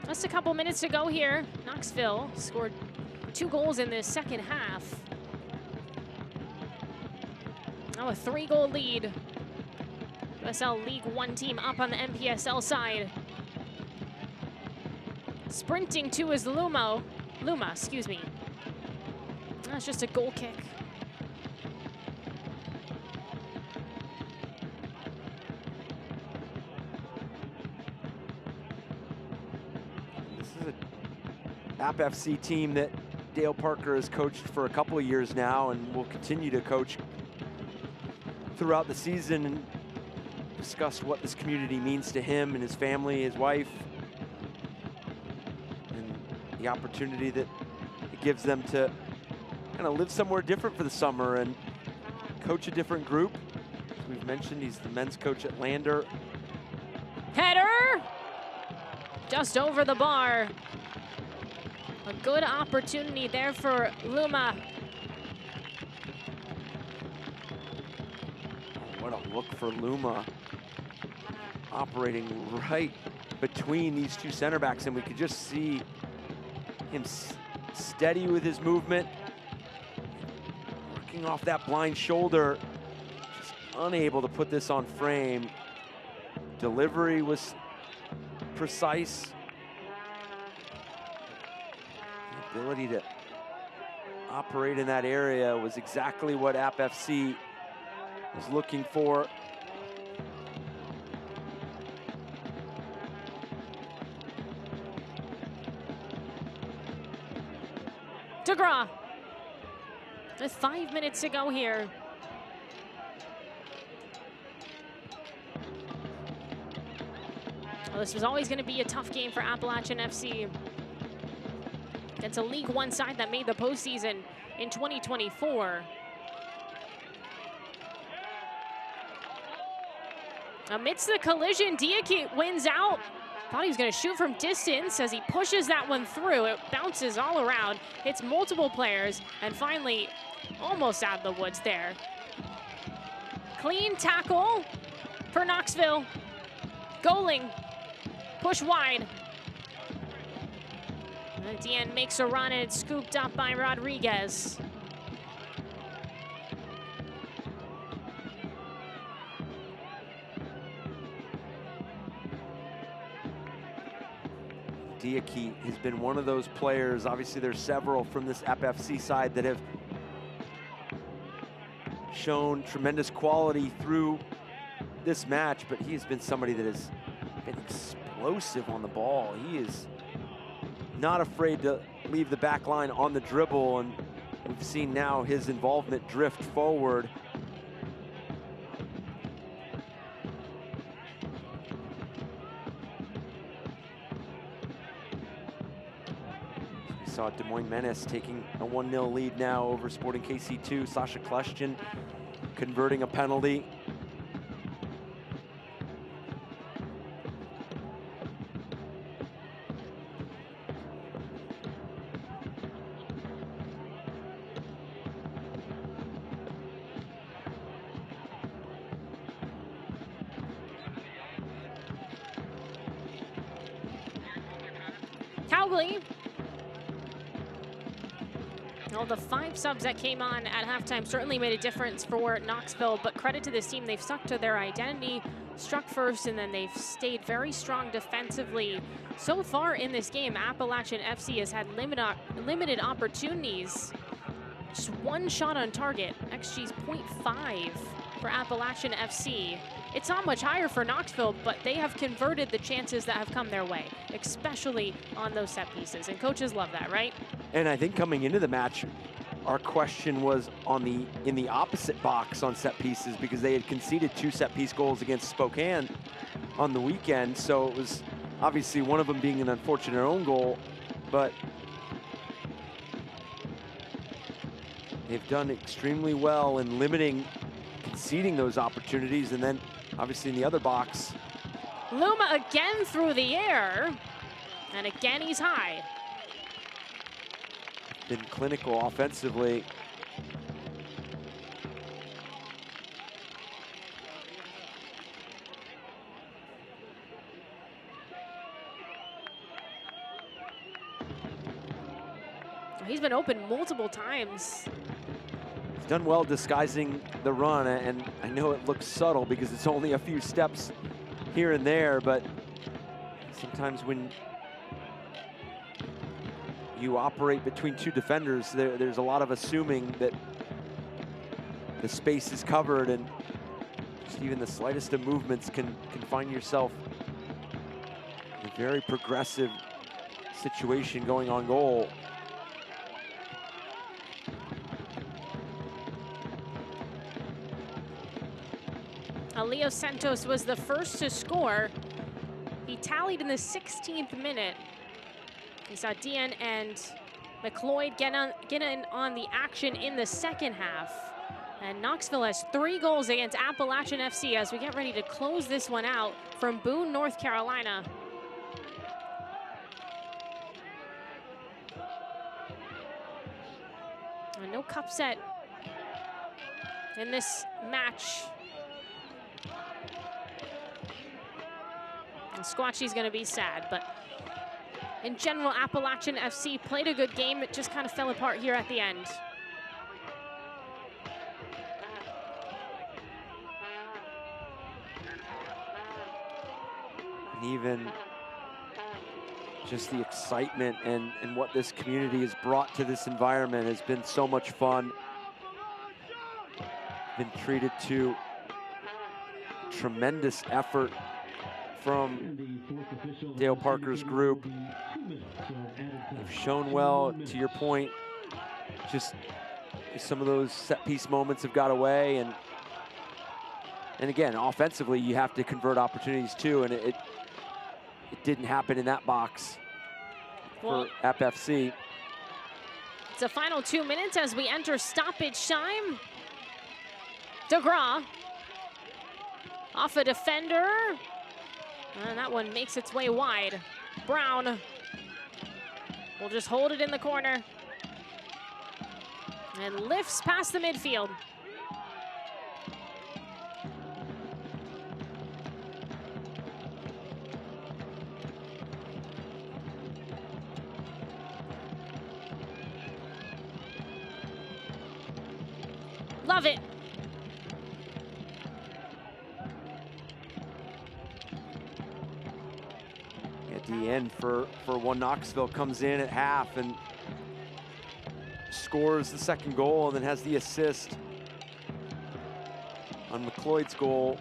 Speaker 2: just a couple minutes to go here. Knoxville scored 2 goals in the second half. Now a 3-goal lead. USL League One team up on the NPSL side. Sprinting to is Luma, excuse me. That's just a goal kick.
Speaker 3: App FC team that Dale Parker has coached for a couple of years now and will continue to coach throughout the season, and discuss what this community means to him and his family, his wife, and the opportunity that it gives them to kind of live somewhere different for the summer and coach a different group. As we've mentioned, he's the men's coach at Lander.
Speaker 2: Header! Just over the bar. A good opportunity there for Luma.
Speaker 3: What a look for Luma. Operating right between these two center backs, and we could just see him steady with his movement, working off that blind shoulder, just unable to put this on frame. Delivery was precise. The ability to operate in that area was exactly what App FC was looking for.
Speaker 2: DeGraw, with 5 minutes to go here. Well, this was always going to be a tough game for Appalachian FC. It's a League One side that made the postseason in 2024. Amidst the collision, Diakite wins out. Thought he was going to shoot from distance as he pushes that one through. It bounces all around. Hits multiple players, and finally almost out of the woods there. Clean tackle for Knoxville. Goaling, push wide. And Deanne makes a run, and it's scooped up by Rodriguez.
Speaker 3: Diakite has been one of those players. Obviously, there's several from this FFC side that have shown tremendous quality through this match, but he has been somebody that has been explosive on the ball. He is not afraid to leave the back line on the dribble, and we've seen now his involvement drift forward. saw Des Moines Menace taking a 1-0 lead now over Sporting KC2. Sasha Kleshtin converting a penalty.
Speaker 2: Cowley. Well, the 5 subs that came on at halftime certainly made a difference for Knoxville, but credit to this team. They've stuck to their identity, struck first, and then they've stayed very strong defensively. So far in this game, Appalachian FC has had limited opportunities. Just 1 shot on target. XG's 0.5 for Appalachian FC. It's not much higher for Knoxville, but they have converted the chances that have come their way, especially on those set pieces. And coaches love that, right?
Speaker 3: And I think coming into the match, our question was in the opposite box on set pieces, because they had conceded 2 set piece goals against Spokane on the weekend. So it was obviously one of them being an unfortunate own goal, but they've done extremely well in limiting conceding those opportunities. And then obviously in the other box,
Speaker 2: Luma again through the air, and again he's high.
Speaker 3: been clinical offensively.
Speaker 2: He's been open multiple times.
Speaker 3: He's done well disguising the run, and I know it looks subtle because it's only a few steps here and there, but sometimes when you operate between 2 defenders, there's a lot of assuming that the space is covered, and just even the slightest of movements can find yourself in a very progressive situation going on goal.
Speaker 2: Leo Santos was the first to score. He tallied in the 16th minute. We saw Dean and McLeod get in on the action in the second half. And Knoxville has 3 goals against Appalachian FC as we get ready to close this one out from Boone, North Carolina. And no cup set in this match. And Squatchy's gonna be sad, but in general, Appalachian FC played a good game. It just kind of fell apart here at the end.
Speaker 3: And even just the excitement and what this community has brought to this environment has been so much fun. Been treated to tremendous effort from Dale Parker's group. They've shown well, to your point, just some of those set piece moments have got away, and again, offensively, you have to convert opportunities too, and it didn't happen in that box for App FC.
Speaker 2: It's the final 2 minutes as we enter stoppage time. DeGraw off a defender. And that one makes its way wide. Brown will just hold it in the corner and lifts past the midfield. Love it.
Speaker 3: At the end for one, Knoxville comes in at half and scores the second goal, and then has the assist on McLeod's goal.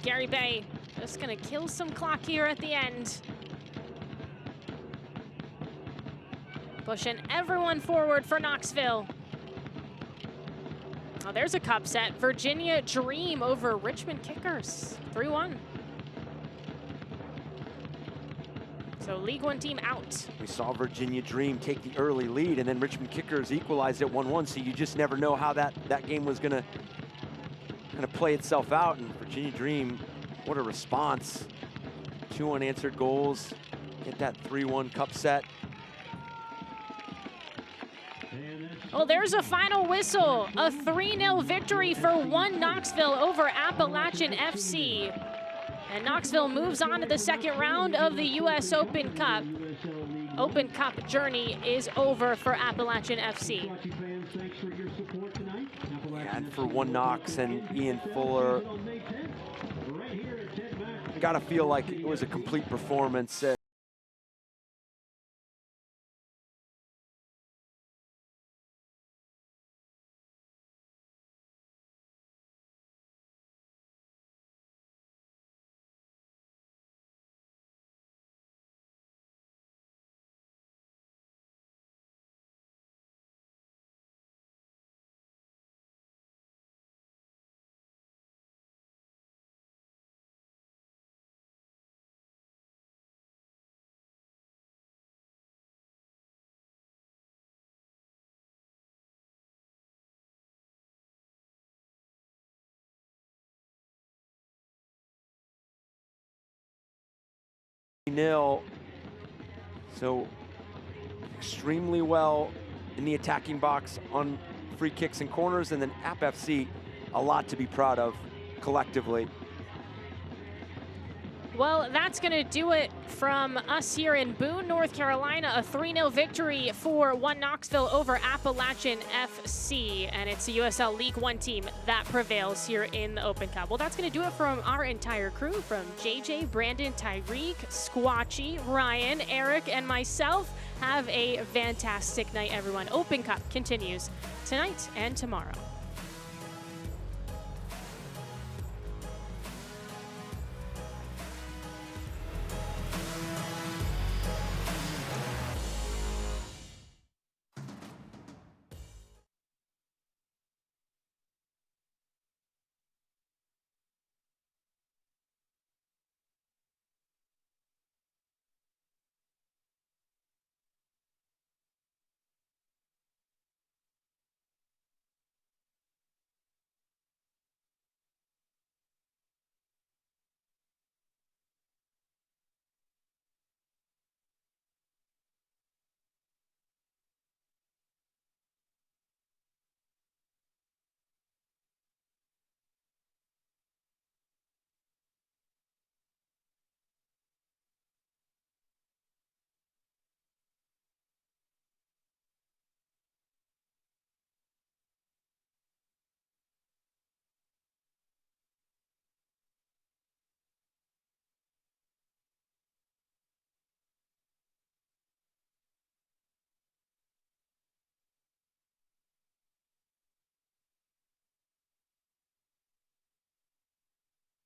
Speaker 2: Gary Bay just gonna kill some clock here at the end. Pushing everyone forward for Knoxville. Oh, there's a cup set. Virginia Dream over Richmond Kickers, 3-1. So League One team out.
Speaker 3: We saw Virginia Dream take the early lead, and then Richmond Kickers equalized at 1-1, so you just never know how that game was gonna kind of play itself out. And Virginia Dream, what a response. 2 unanswered goals, get that 3-1 cup set.
Speaker 2: Well, there's a final whistle. A 3-0 victory for One Knoxville over Appalachian FC. And Knoxville moves on to the second round of the U.S. Open Cup. Open Cup journey is over for Appalachian FC.
Speaker 3: And for One Knox and Ian Fuller, gotta feel like it was a complete performance. Nil. So extremely well in the attacking box on free kicks and corners, and then App FC, a lot to be proud of collectively.
Speaker 2: Well, that's going to do it from us here in Boone, North Carolina. A 3-0 victory for One Knoxville over Appalachian FC. And it's the USL League One team that prevails here in the Open Cup. Well, that's going to do it from our entire crew, from JJ, Brandon, Tyreek, Squatchy, Ryan, Eric, and myself. Have a fantastic night, everyone. Open Cup continues tonight and tomorrow.